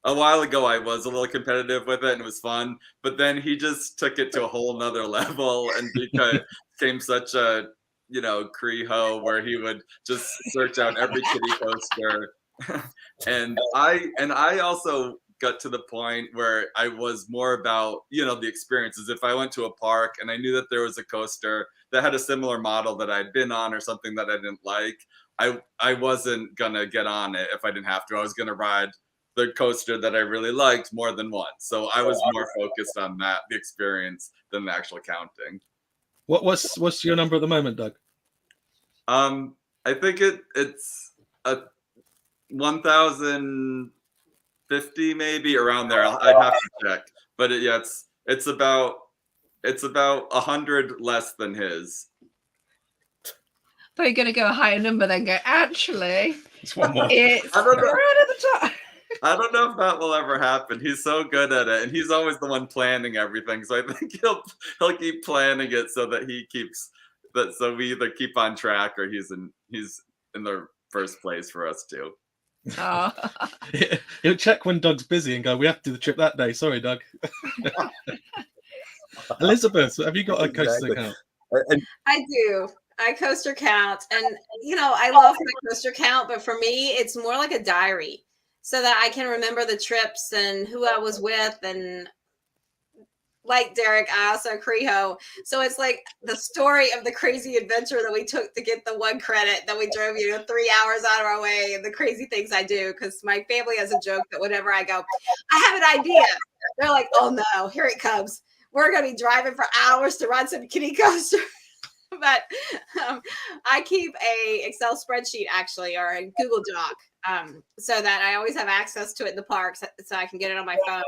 a while ago I was a little competitive with it and it was fun, but then he just took it to a whole nother level and became such a, Creho, where he would just search out every kitty coaster. and I also got to the point where I was more about, the experiences. If I went to a park and I knew that there was a coaster that had a similar model that I'd been on or something that I didn't like, I wasn't gonna get on it if I didn't have to. I was gonna ride the coaster that I really liked more than once. So I was more focused on that, the experience, than the actual counting. What's your number at the moment, Doug? I think it's a 1,050, maybe around there. I'd have to check, but it's about 100 less than his. Thought you're going to go a higher number, then go, actually, It's one more. it's I don't know. right at the top. I don't know if that will ever happen. He's so good at it, and he's always the one planning everything. So I think he'll keep planning it so that he keeps that. So we either keep on track or he's in the first place for us too. Oh. He'll check when Doug's busy and go, "We have to do the trip that day." Sorry, Doug. Elizabeth, have you got a coaster count? I do. I coaster count, and I love my coaster count, but for me, it's more like a diary, so that I can remember the trips and who I was with, and like Derek, I also Creho. So it's like the story of the crazy adventure that we took to get the one credit, that we drove 3 hours out of our way, and the crazy things I do. Because my family has a joke that whenever I go, I have an idea, they're like, oh no, here it comes. We're going to be driving for hours to ride some kiddie coaster. But I keep a Excel spreadsheet, actually, or a Google Doc, so that I always have access to it in the park, so I can get it on my phone.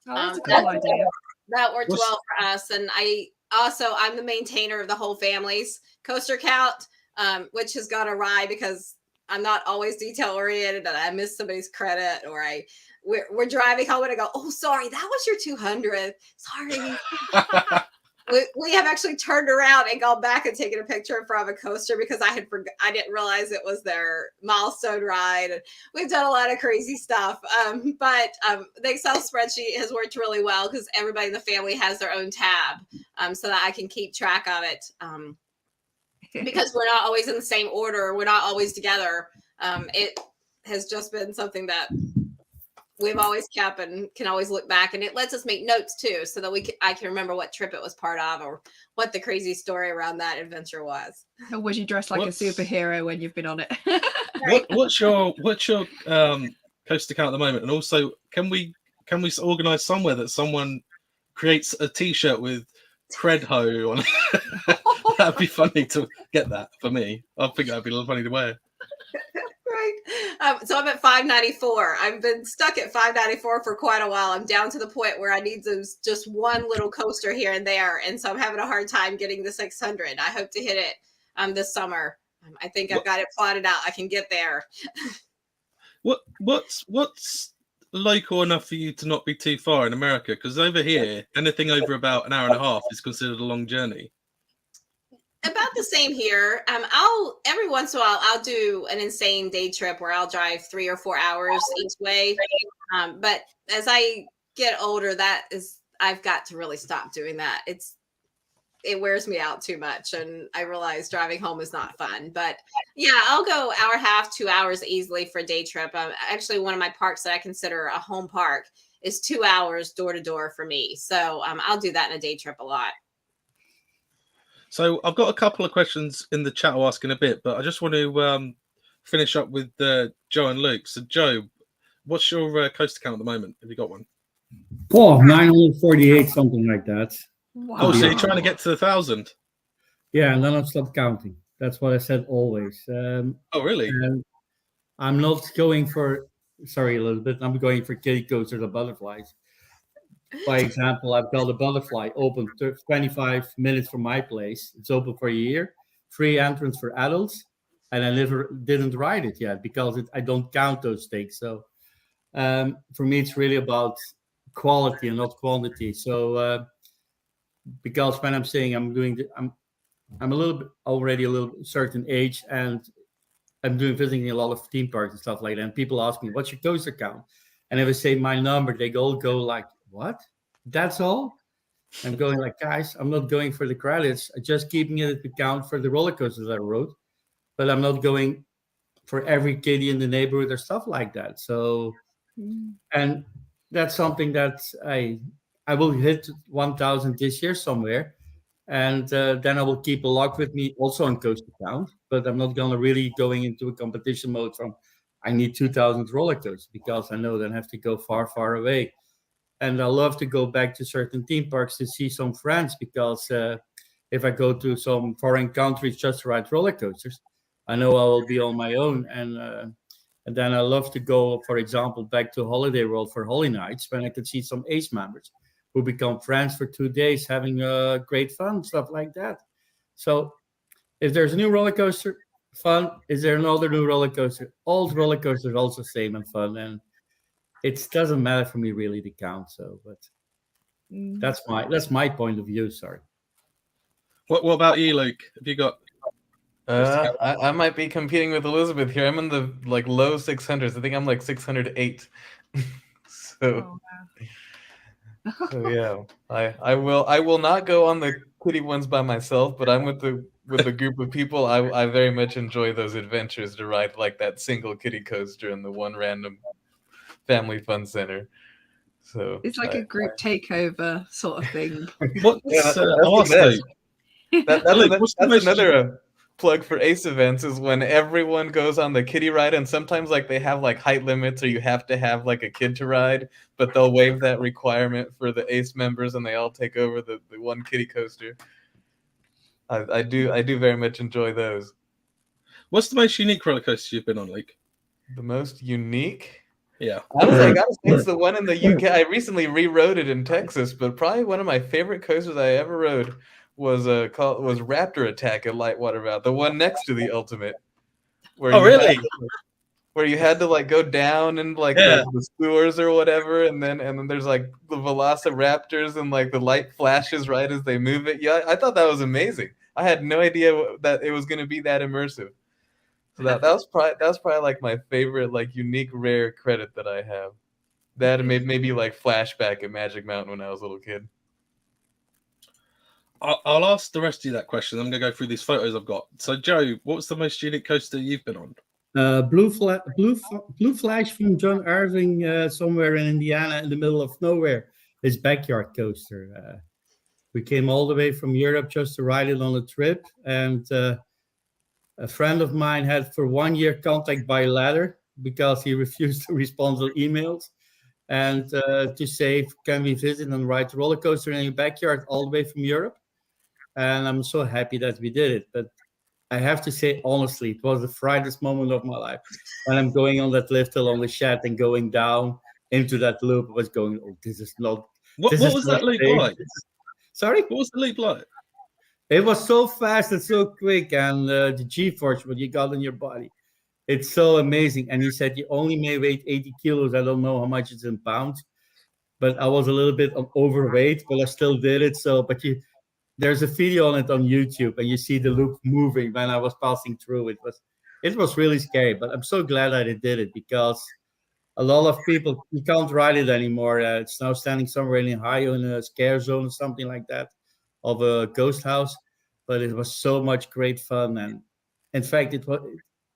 Oh, that's a cool idea. That worked well for us. And I'm the maintainer of the whole family's coaster count, which has gone awry because I'm not always detail oriented, and I miss somebody's credit, or we're driving home and I go, oh, sorry, that was your 200th. Sorry. We have actually turned around and gone back and taken a picture from a coaster because I didn't realize it was their milestone ride. And we've done a lot of crazy stuff. But the Excel spreadsheet has worked really well because everybody in the family has their own tab, so that I can keep track of it. Because we're not always in the same order. We're not always together. It has just been something that we've always kept and can always look back, and it lets us make notes too, so that I can remember what trip it was part of or what the crazy story around that adventure was. Or was you dressed like a superhero when you've been on it? What's your coaster count at the moment? And also, can we organise somewhere that someone creates a T-shirt with Credho on it? That'd be funny to get that for me. I think that'd be a little funny to wear. Right. So I'm at 594. I've been stuck at 594 for quite a while. I'm down to the point where I need just one little coaster here and there. And so I'm having a hard time getting the 600. I hope to hit it this summer. I think I've got it plotted out. I can get there. What's local enough for you to not be too far in America? Because over here, anything over about an hour and a half is considered a long journey. About the same here. Every once in a while I'll do an insane day trip where I'll drive 3 or 4 hours each way. But as I get older, I've got to really stop doing that. It wears me out too much, and I realize driving home is not fun. But yeah, I'll go hour and a half, 2 hours easily for a day trip. Actually, one of my parks that I consider a home park is 2 hours door to door for me. So I'll do that in a day trip a lot. So I've got a couple of questions in the chat I'll ask in a bit, but I just want to finish up with Joe and Luke. So, Joe, what's your coaster count at the moment? Have you got one? Oh, 948, something like that. Wow. Oh, so you're trying to get to 1,000? Yeah, and then I'll stop counting. That's what I said always. Oh, really? And I'm not going for, sorry, a little bit, I'm going for kiddie coasters or butterflies. By example, I've got a butterfly open 25 minutes from my place. It's open for a year, free entrance for adults, and I never didn't ride it yet because I don't count those things. So for me, it's really about quality and not quantity. So because when I'm saying I'm a little bit already a little certain age, and I'm visiting a lot of theme parks and stuff like that. And people ask me, "What's your coaster count?" And if I say my number, they all go like, "What? That's all?" I'm going like, guys, I'm not going for the credits. I'm just keeping it at the count for the roller coasters I rode, but I'm not going for every kiddie in the neighborhood or stuff like that. So, and that's something that I will hit 1,000 this year somewhere, and then I will keep a log with me also on coaster count. But I'm not gonna really going into a competition mode from I need 2,000 roller coasters because I know then I have to go far, far away. And I love to go back to certain theme parks to see some friends because if I go to some foreign countries just to ride roller coasters, I know I will be on my own. And then I love to go, for example, back to Holiday World for Holy Nights when I can see some ACE members who become friends for 2 days, having great fun, stuff like that. So if there's a new roller coaster, fun. Is there another new roller coaster? All roller coasters are also same and fun. And it doesn't matter for me really to count. So, but that's my point of view. Sorry. What about you, Luke? Have you got? I might be competing with Elizabeth here. I'm in the like low 600s. I think I'm like 608. So, so yeah, I will not go on the kiddie ones by myself, but I'm with the group of people. I very much enjoy those adventures to ride like that single kiddie coaster in the one random family fun center. So it's like a group takeover sort of thing. What's Luke, what's the most another plug for ACE events is when everyone goes on the kiddie ride, and sometimes like they have like height limits or you have to have like a kid to ride, but they'll waive that requirement for the ACE members and they all take over the one kiddie coaster. I do very much enjoy those. What's the most unique roller coaster you've been on, Luke? The most unique? Yeah. Honestly, I gotta say it's the one in the UK. I recently rewrote it in Texas, but probably one of my favorite coasters I ever rode was Raptor Attack at Lightwater Valley, the one next to the Ultimate. Where you had to like go down and like the sewers or whatever, and then there's like the Velociraptors and like the light flashes right as they move it. Yeah, I thought that was amazing. I had no idea that it was going to be that immersive. So that was probably like my favorite like unique rare credit that I have. That and maybe like flashback at Magic Mountain when I was a little kid. I'll ask the rest of you that question. I'm going to go through these photos I've got. So, Joe, what's the most unique coaster you've been on? Blue Flash from John Irving, somewhere in Indiana, in the middle of nowhere. His backyard coaster. We came all the way from Europe just to ride it on a trip, and a friend of mine had for 1 year contact by letter because he refused to respond to emails, and to say, can we visit and ride the roller coaster in your backyard all the way from Europe? And I'm so happy that we did it. But I have to say, honestly, it was the brightest moment of my life when I'm going on that lift hill on the shed and going down into that loop. I was going, oh, this is not. What was that loop like? Sorry? What was the loop like? It was so fast and so quick, and the G-force, what you got in your body, it's so amazing. And he said you only may weigh 80 kilos. I don't know how much it's in pounds, but I was a little bit overweight, but I still did it. So, but there's a video on it on YouTube, and you see the loop moving when I was passing through. It was really scary, but I'm so glad that I did it because a lot of people, you can't ride it anymore. It's now standing somewhere in Ohio in a scare zone or something like that of a ghost house. But it was so much great fun, and in fact, it was.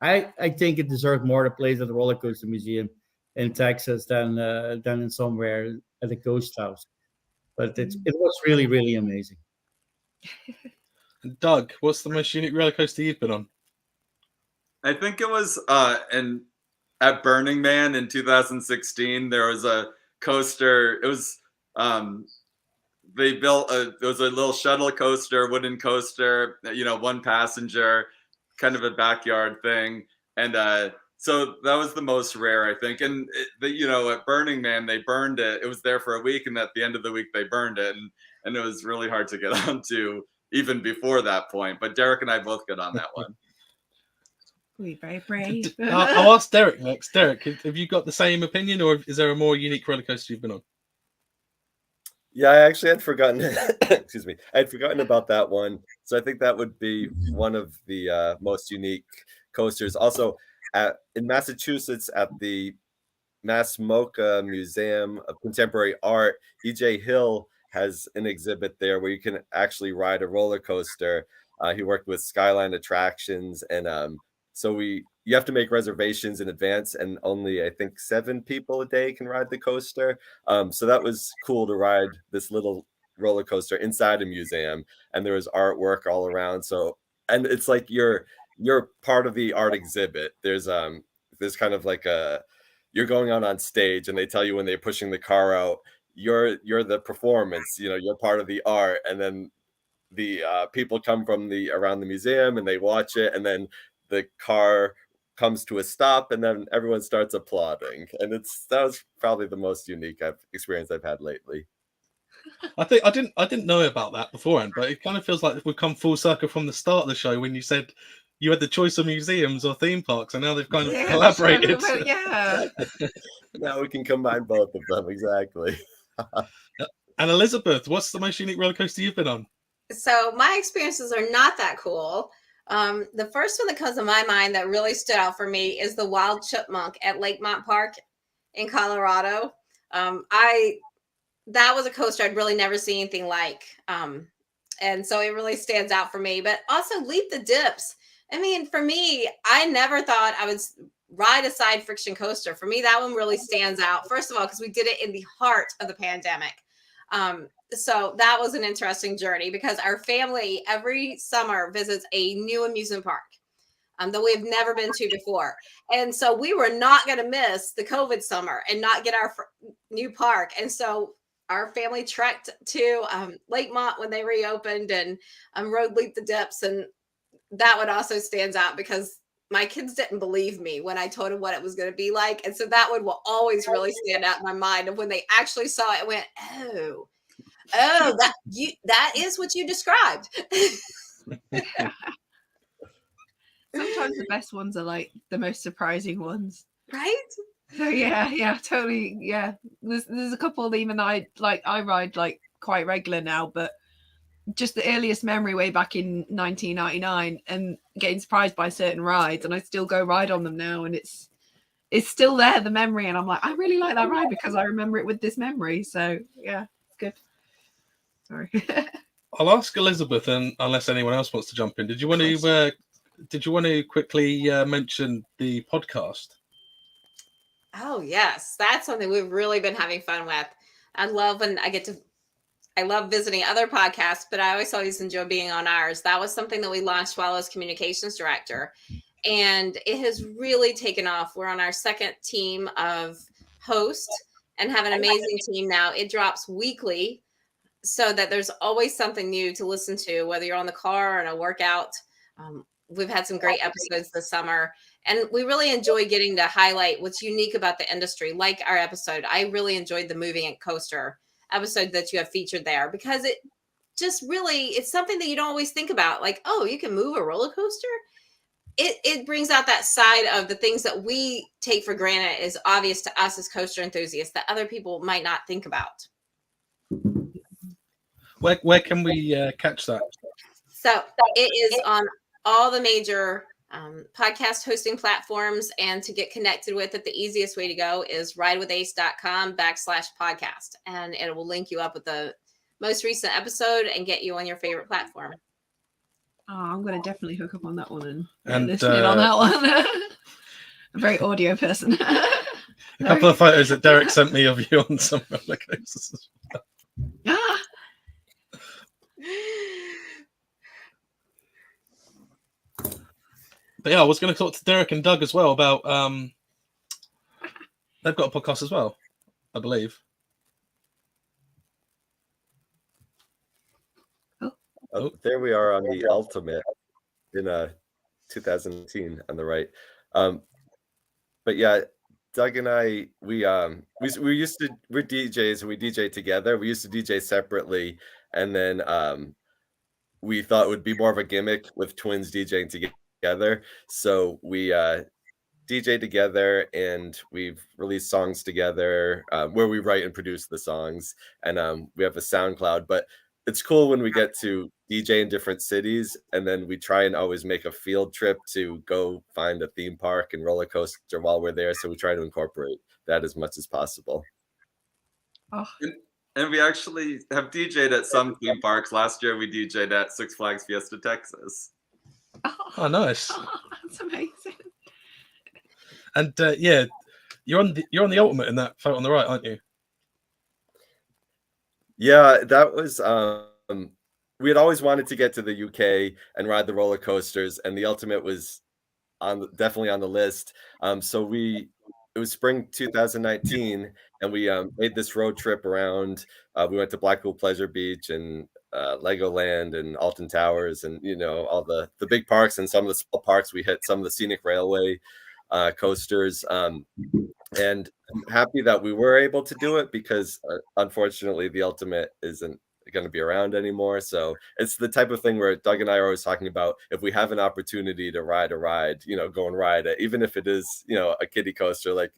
I think it deserved more to place at the roller coaster museum in Texas than in somewhere at a ghost house. But it was really, really amazing. Doug, what's the most unique roller coaster you've been on? I think it was at Burning Man in 2016. There was a coaster. It was they built there was a little shuttle coaster, wooden coaster, one passenger, kind of a backyard thing, and so that was the most rare, I think. And at Burning Man, they burned it. It was there for a week, and at the end of the week, they burned it, and it was really hard to get onto even before that point. But Derek and I both got on that one. We're very brave. I'll ask Derek next. Derek, have you got the same opinion, or is there a more unique roller coaster you've been on? Yeah, I actually had forgotten. Excuse me, I had forgotten about that one. So I think that would be one of the most unique coasters. Also, in Massachusetts, at the Mass MoCA Museum of Contemporary Art, E.J. Hill has an exhibit there where you can actually ride a roller coaster. He worked with Skyline Attractions, and so you have to make reservations in advance, and only I think 7 people a day can ride the coaster. So that was cool to ride this little roller coaster inside a museum, and there was artwork all around. So, and it's like you're part of the art exhibit. There's kind of like you're going out on stage, and they tell you when they're pushing the car out, you're the performance. You're part of the art, and then the people come from around the museum and they watch it, and then the car comes to a stop, and then everyone starts applauding. And that was probably the most unique experience I've had lately. I think I didn't know about that beforehand, but it kind of feels like we've come full circle from the start of the show when you said you had the choice of museums or theme parks, and now they've kind of collaborated. Yeah. Now we can combine both of them, exactly. And Elizabeth, what's the most unique roller coaster you've been on? So my experiences are not that cool. The first one that comes to my mind that really stood out for me is the Wild Chipmunk at Lakemont Park in Colorado. That was a coaster I'd really never seen anything like. And so it really stands out for me. But also Leap the Dips. I mean, for me, I never thought I would ride a side friction coaster. For me, that one really stands out. First of all, because we did it in the heart of the pandemic. So that was an interesting journey because our family every summer visits a new amusement park that we've never been to before. And so we were not going to miss the COVID summer and not get our new park. And so our family trekked to Lakemont when they reopened and rode Leap the Dips. And that one also stands out because my kids didn't believe me when I told them what it was going to be like. And so that one will always really stand out in my mind of when they actually saw it and went, oh, that is what you described. Sometimes the best ones are like the most surprising ones, right? So yeah, totally. Yeah, there's a couple even I ride like quite regular now, but just the earliest memory way back in 1999 and getting surprised by certain rides, and I still go ride on them now, and it's still there, the memory, and I'm like, I really like that ride because I remember it with this memory. So yeah, it's good. Sorry. I'll ask Elizabeth, and unless anyone else wants to jump in, did you want to quickly mention the podcast? Oh yes, that's something we've really been having fun with. I love visiting other podcasts, but I always enjoy being on ours. That was something that we launched while I was communications director, and it has really taken off. We're on our second team of hosts and have an amazing team now. It drops weekly, so that there's always something new to listen to, whether you're on the car or in a workout. We've had some great episodes this summer, and we really enjoy getting to highlight what's unique about the industry, like our episode. I really enjoyed the Moving It Coaster episode that you have featured there because it just really, it's something that you don't always think about. Like, oh, you can move a roller coaster. It brings out that side of the things that we take for granted is obvious to us as coaster enthusiasts that other people might not think about. Where can we catch that? So it is on all the major podcast hosting platforms, and to get connected with it, the easiest way to go is ridewithace.com/podcast, and it will link you up with the most recent episode and get you on your favorite platform. Oh, I'm going to definitely hook up on that one and listen in on that one. I'm a very audio person. A couple of photos that Derek sent me of you on some roller coasters. But yeah, I was going to talk to Derek and Doug as well about. They've got a podcast as well, I believe. Oh, there we are on the Ultimate in 2018 on the right. But yeah, Doug and I, we used to, we're DJs and we DJ together. We used to DJ separately, and then we thought it would be more of a gimmick with twins DJing together. So we DJ together, and we've released songs together where we write and produce the songs, and we have a SoundCloud. But it's cool when we get to DJ in different cities, and then we try and always make a field trip to go find a theme park and roller coaster while we're there. So we try to incorporate that as much as possible. Oh. And we actually have DJ'd at some theme parks. Last year we DJ'd at Six Flags Fiesta Texas. Oh, nice. Oh, that's amazing. And yeah, you're on the Ultimate in that photo on the right, aren't you? Yeah, that was we had always wanted to get to the UK and ride the roller coasters, and the Ultimate was definitely on the list. So it was spring 2019, and we made this road trip around. We went to Blackpool Pleasure Beach and Legoland and Alton Towers, and all the big parks, and some of the small parks. We hit some of the scenic railway coasters, and I'm happy that we were able to do it, because unfortunately the Ultimate isn't going to be around anymore. So it's the type of thing where Doug and I are always talking about, if we have an opportunity to ride a ride, go and ride it, even if it is a kiddie coaster like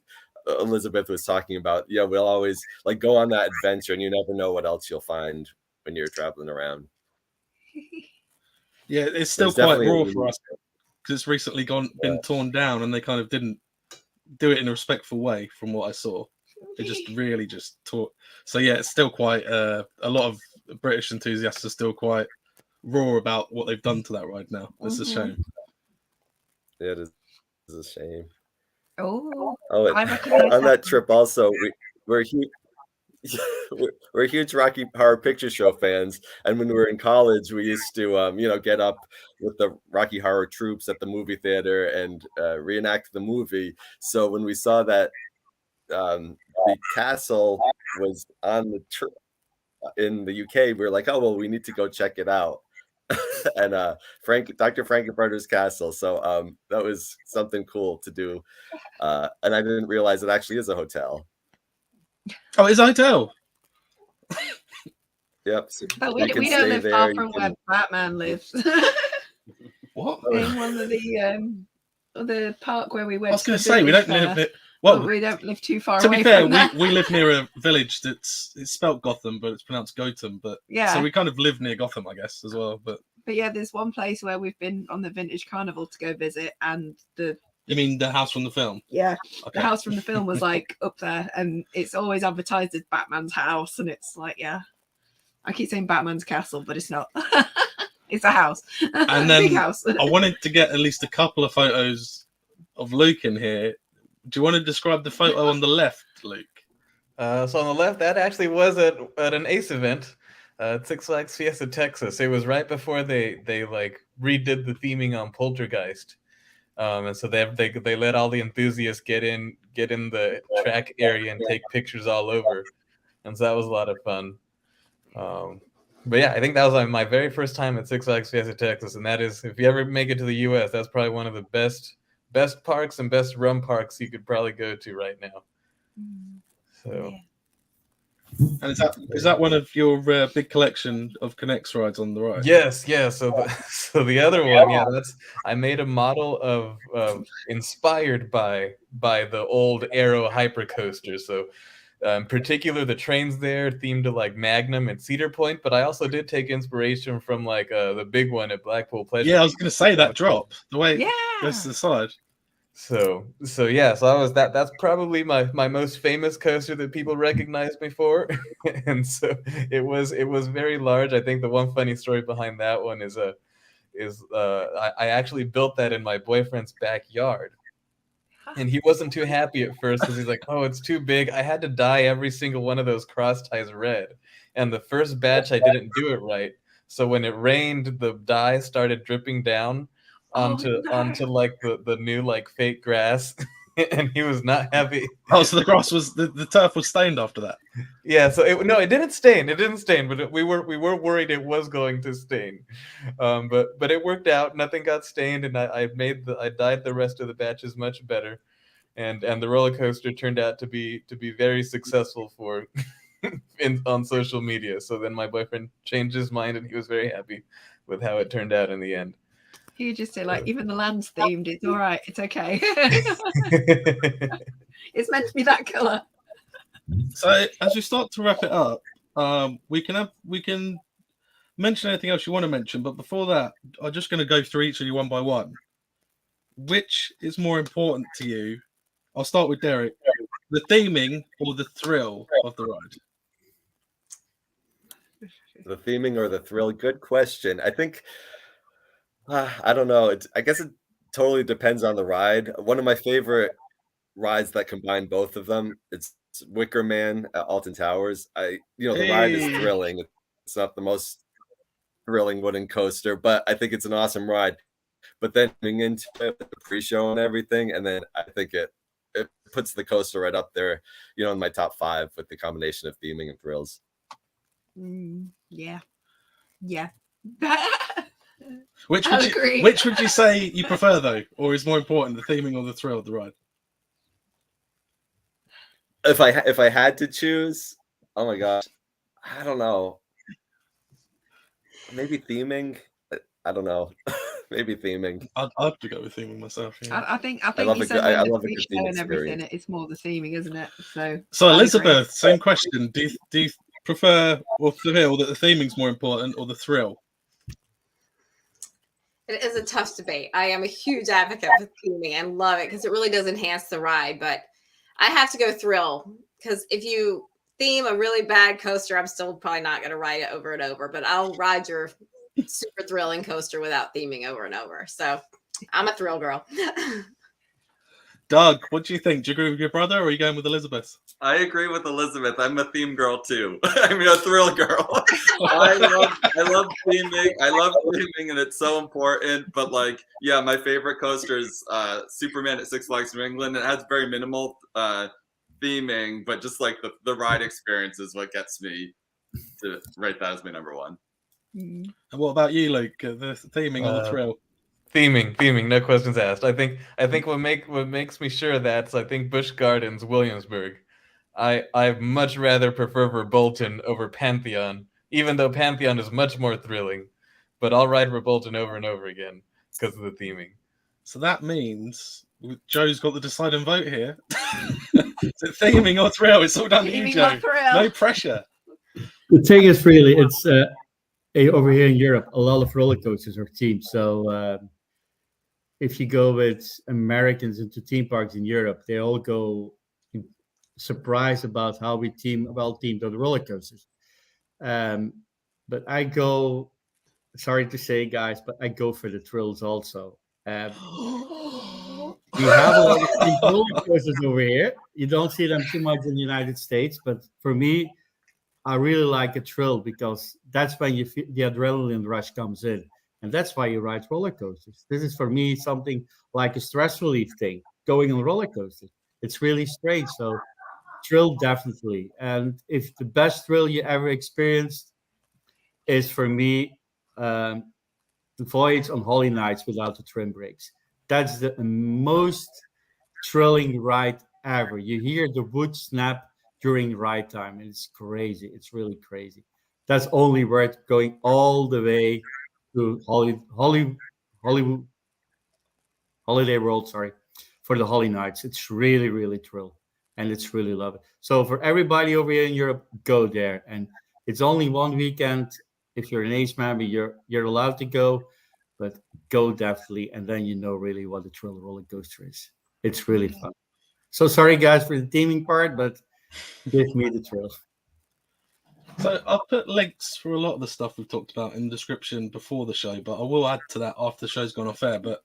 Elizabeth was talking about. We'll always go on that adventure, and you never know what else you'll find when you're traveling around. Yeah, it's still quite raw for us, because it's recently been torn down, and they kind of didn't do it in a respectful way from what I saw. It just really just taught. So yeah, it's still quite a lot of British enthusiasts are still quite raw about what they've done to that ride now. It's a shame. Yeah, it is a shame. Oh, on that trip also, we're huge. We're huge Rocky Horror Picture Show fans, and when we were in college, we used to get up with the Rocky Horror troops at the movie theater and reenact the movie. So when we saw that the castle was on the trip in the UK, we were like, oh well, we need to go check it out. And Dr. Frankenfurter's castle. So that was something cool to do, and I didn't realize it actually is a hotel. Oh, it's a hotel. Yep. But we don't live far from where Batman lives. What? In one of the park where we went. I was going to say we don't live. Well, we don't live too far away. To be fair, from that. we live near a village it's spelt Gotham, but it's pronounced Gotham. But yeah, so we kind of live near Gotham, I guess, as well. But yeah, there's one place where we've been on the Vintage Carnival to go visit, and You mean the house from the film? Yeah, okay. The house from the film was up there, and it's always advertised as Batman's house, and it's I keep saying Batman's castle, but it's not. It's a house, and then big house. I wanted to get at least a couple of photos of Luke in here. Do you want to describe the photo on the left, Luke? So on the left, that actually was at an ACE event at Six Flags Fiesta Texas. It was right before they redid the theming on Poltergeist. And so they let all the enthusiasts get in the track area and take pictures all over, and so that was a lot of fun. But yeah, I think that was my very first time at Six Flags Fiesta Texas, and that is, if you ever make it to the U.S., that's probably one of the best parks and best rum parks you could probably go to right now. So. And is that one of your big collection of Connects rides on the right? Yes, yeah. So the other one, I made a model of inspired by the old Aero hypercoaster. So in particular, the trains there themed to Magnum and Cedar Point, but I also did take inspiration from the big one at Blackpool Pleasure. Yeah, I was going to say that drop, the way it goes to the side. So that's probably my most famous coaster that people recognize me for. And so it was very large. I think the one funny story behind that one is I actually built that in my boyfriend's backyard. And he wasn't too happy at first because he's like, oh, it's too big. I had to dye every single one of those cross ties red. And the first batch I didn't do it right. So when it rained, the dye started dripping down. onto like the new like fake grass, and he was not happy. Oh, so the grass was the turf was stained after that. Yeah, so it didn't stain. It didn't stain, but we were worried it was going to stain. But it worked out. Nothing got stained, and I dyed the rest of the batches much better, and the roller coaster turned out to be very successful for on social media. So then my boyfriend changed his mind, and he was very happy with how it turned out in the end. You just say like, even the land's themed. It's all right. It's okay. It's meant to be that color. So as we start to wrap it up, we can mention anything else you want to mention, but before that, I'm just going to go through each of you one by one. Which is more important to you? I'll start with Derek. The theming or the thrill of the ride? The theming or the thrill? Good question. I think I don't know. I guess it totally depends on the ride. One of my favorite rides that combine both of them, it's Wicker Man at Alton Towers. The ride is thrilling. It's not the most thrilling wooden coaster, but I think it's an awesome ride. But then getting into it, the pre-show and everything, and then I think it puts the coaster right up there, in my top 5 with the combination of theming and thrills. Yeah. Which would you say you prefer though, or is more important, the theming or the thrill of the ride? If I had to choose, oh my gosh, I don't know. Maybe theming. I don't know. Maybe theming. I'd have to go with theming myself. Yeah. I think I love you a said good- I the love a good pre-show theme and everything. experience. It's more the theming, isn't it? So Elizabeth, same question. Do you prefer or feel that the theming's more important or the thrill? It is a tough debate. I am a huge advocate for theming and love it because it really does enhance the ride. But I have to go thrill, because if you theme a really bad coaster, I'm still probably not going to ride it over and over. But I'll ride your super thrilling coaster without theming over and over. So I'm a thrill girl. Doug, what do you think? Do you agree with your brother, or are you going with Elizabeth? I agree with Elizabeth. I'm a theme girl too. I mean, a thrill girl. I love theming. I love theming, and it's so important. But my favorite coaster is Superman at Six Flags New England. It has very minimal theming, but just like the ride experience is what gets me to rate that as my number 1. And what about you, Luke? The theming or the thrill? Theming, no questions asked. I think what makes me sure that's Busch Gardens, Williamsburg. I much rather prefer Verbolten over Pantheon, even though Pantheon is much more thrilling. But I'll ride Verbolten over and over again because of the theming. So that means Joe's got the deciding vote here. Is it theming or thrill? It's all down to you, Joe. No pressure. The thing is, really, it's over here in Europe, a lot of roller coasters are themed. So if you go with Americans into theme parks in Europe, they all go surprised about how we themed on the roller coasters. But I go, sorry to say, guys, but I go for the thrills also. We have a lot of themed roller coasters over here. You don't see them too much in the United States, but for me, I really like a thrill because that's when you feel the adrenaline rush comes in. And that's why you ride roller coasters. This is for me something like a stress relief thing, going on roller coasters. It's really strange. So thrill, definitely. And if the best thrill you ever experienced is for me, the voyage on Holy Nights without the trim brakes. That's the most thrilling ride ever. You hear the wood snap during ride time. It's crazy. It's really crazy. That's only worth going all the way to Holiday World, for the Holy Nights. It's really, really thrill, and it's really love it. So for everybody over here in Europe, go there. And it's only one weekend. If you're an Ace member, you're allowed to go, but go definitely, and then you know really what the thrill roller coaster is. It's really fun. So sorry guys for the theming part, but give me the thrill. So I'll put links for a lot of the stuff we've talked about in the description before the show, but I will add to that after the show's gone off air. But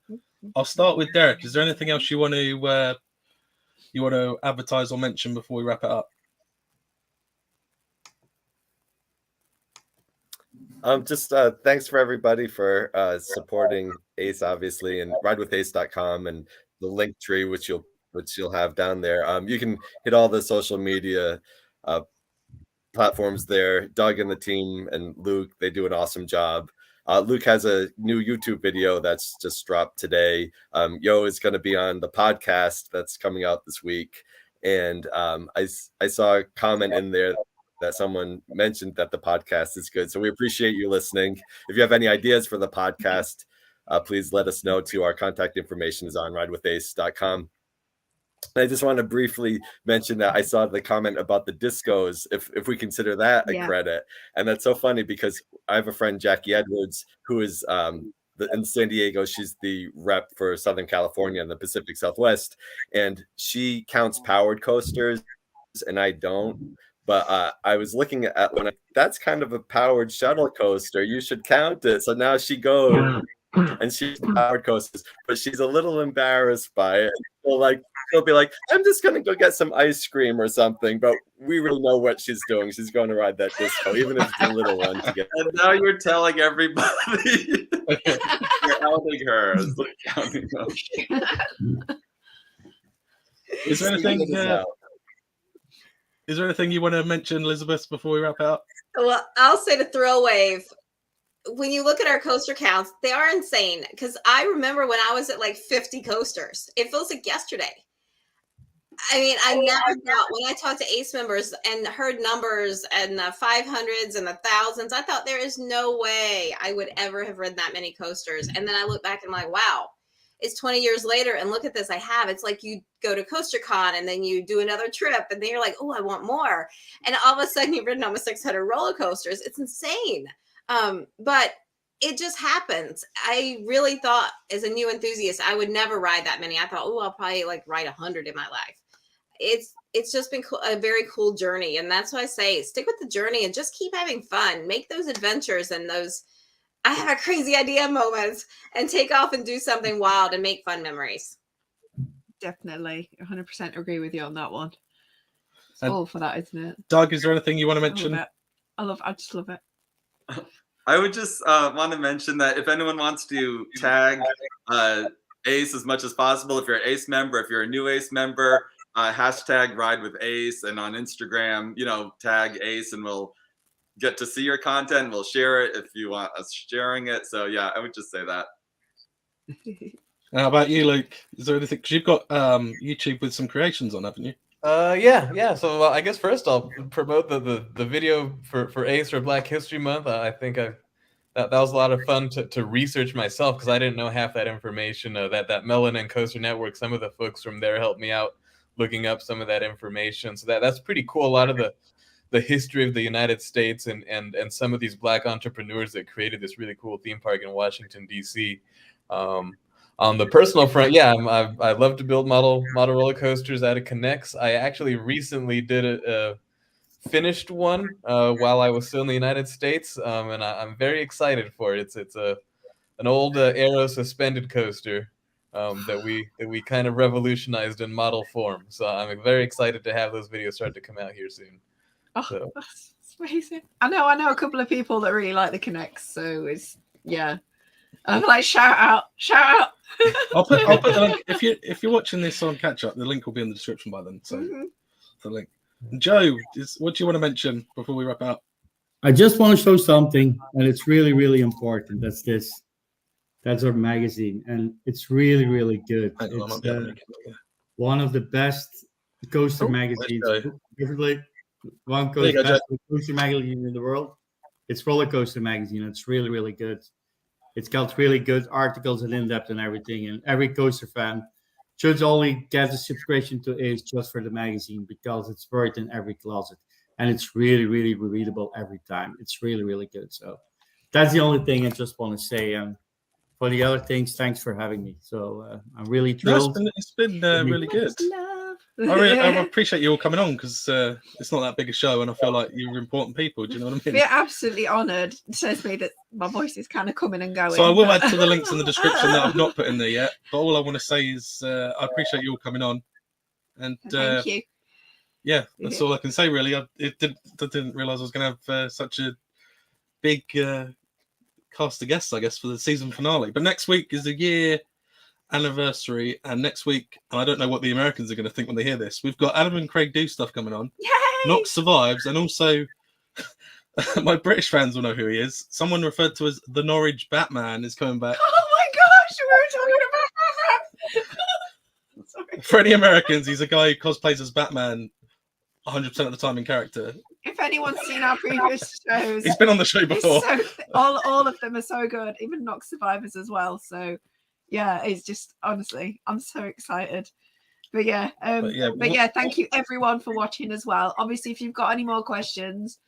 I'll start with Derek. Is there anything else you want to advertise or mention before we wrap it up? Just thanks for everybody for supporting Ace, obviously, and ridewithace.com and the link tree, which you'll have down there. You can hit all the social media platforms there. Doug and the team and Luke, they do an awesome job. Luke has a new YouTube video that's just dropped today. Yo is going to be on the podcast that's coming out this week. And I saw a comment in there that someone mentioned that the podcast is good. So we appreciate you listening. If you have any ideas for the podcast, please let us know too. Our contact information is on ridewithace.com. I just want to briefly mention that I saw the comment about the discos, if we consider that a credit. And that's so funny because I have a friend, Jackie Edwards, who is in San Diego. She's the rep for Southern California and the Pacific Southwest. And she counts powered coasters and I don't. But I was looking at that's kind of a powered shuttle coaster. You should count it. So now she goes and she's powered coasters, but she's a little embarrassed by it. So she'll be like, I'm just gonna go get some ice cream or something, but we really know what she's doing. She's going to ride that disco, even if it's a little one. And now you're telling everybody you're outing her. Is there anything you want to mention, Elizabeth, before we wrap out? Well, I'll say to thrill wave. When you look at our coaster counts, they are insane. Because I remember when I was at like 50 coasters. It feels like yesterday. I mean, I never thought when I talked to ACE members and heard numbers and the 500s and the thousands, I thought there is no way I would ever have ridden that many coasters. And then I look back and I'm like, wow, it's 20 years later. And look at this, I have. It's like you go to CoasterCon and then you do another trip and then you're like, oh, I want more. And all of a sudden you've ridden almost 600 roller coasters. It's insane. But it just happens. I really thought as a new enthusiast, I would never ride that many. I thought, oh, I'll probably ride 100 in my life. It's just been a very cool journey. And that's why I say stick with the journey and just keep having fun. Make those adventures and those, I have a crazy idea moments and take off and do something wild and make fun memories. Definitely. 100% agree with you on that one. It's all for that, isn't it? Doug, is there anything you want to mention? I just love it. I would just want to mention that if anyone wants to tag ACE as much as possible, if you're an ACE member, if you're a new ACE member, hashtag ride with ACE, and on Instagram, tag ACE and we'll get to see your content. We'll share it if you want us sharing it. So yeah, I would just say that. How about you, Luke? Is there anything? Because you've got YouTube with some creations on, haven't you? Yeah. So I guess first I'll promote the video for ACE for Black History Month. I think that was a lot of fun to research myself because I didn't know half that information. That Melanin Coaster Network, some of the folks from there helped me out looking up some of that information. So that's pretty cool. A lot of the history of the United States and some of these Black entrepreneurs that created this really cool theme park in Washington, D.C. On the personal front, I love to build model roller coasters out of Connects. I actually recently did a finished one while I was still in the United States, and I'm very excited for it. It's an old Aero suspended coaster that we kind of revolutionized in model form. So I'm very excited to have those videos start to come out here soon. Oh, that's amazing! I know a couple of people that really like the Connects, so I'm like shout out. I'll put the link if you're watching this on catch up. The link will be in the description by then. So the link. Joe, what do you want to mention before we wrap up? I just want to show something, and it's really, really important. That's this. That's our magazine, and it's really, really good. It's one of the best coaster magazines. One best coaster magazine in the world. It's Roller Coaster Magazine. It's really, really good. It's got really good articles and in-depth and everything. And every coaster fan should only get a subscription to ACE just for the magazine because it's worth in every closet. And it's really, really readable every time. It's really, really good. So that's the only thing I just want to say. For the other things, thanks for having me. So I'm really thrilled. It's been really good. I appreciate you all coming on because it's not that big a show, and I feel like you're important people. Do you know what I mean? We're absolutely honoured. It says me that my voice is kind of coming and going. So I will add to the links in the description that I've not put in there yet. But all I want to say is I appreciate you all coming on, and thank you. Yeah, that's all I can say really. I didn't realise I was going to have such a big cast of guests, I guess, for the season finale. But next week is a year anniversary, and next week, and I don't know what the Americans are going to think when they hear this, we've got Adam and Craig do stuff coming on. Yay! Knox survives, and also my British fans will know who he is. Someone referred to as the Norwich Batman is coming back. Oh my gosh, we were talking about Sorry. For any Americans, he's a guy who cosplays as Batman 100% of the time in character. If anyone's seen our previous shows, He's been on the show before. All of them are so good, even Knox Survivors as well. So yeah, it's just, honestly, I'm so excited. But yeah, thank you everyone for watching as well. Obviously, if you've got any more questions,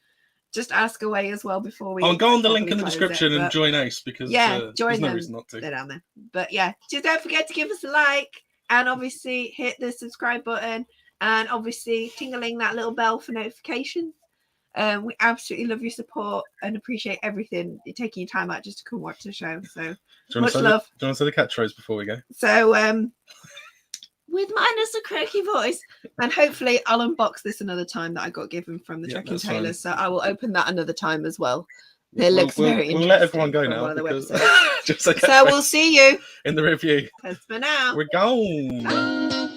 just ask away as well before we. I'll go on the link in the description and join Ace, because join there's no them. reason not to. They're down there. But yeah, just don't forget to give us a like, and obviously hit the subscribe button, and obviously ting-a-ling that little bell for notifications. We absolutely love your support and appreciate everything. You're taking your time out just to come watch the show. So much love. Do you want to say the catchphrase before we go? So with minus a croaky voice, and hopefully I'll unbox this another time that I got given from the Trek and Tailors. So I will open that another time as well. It looks very interesting. We'll let everyone go now. So we'll see you in the review. Thanks for now. We're gone. Bye.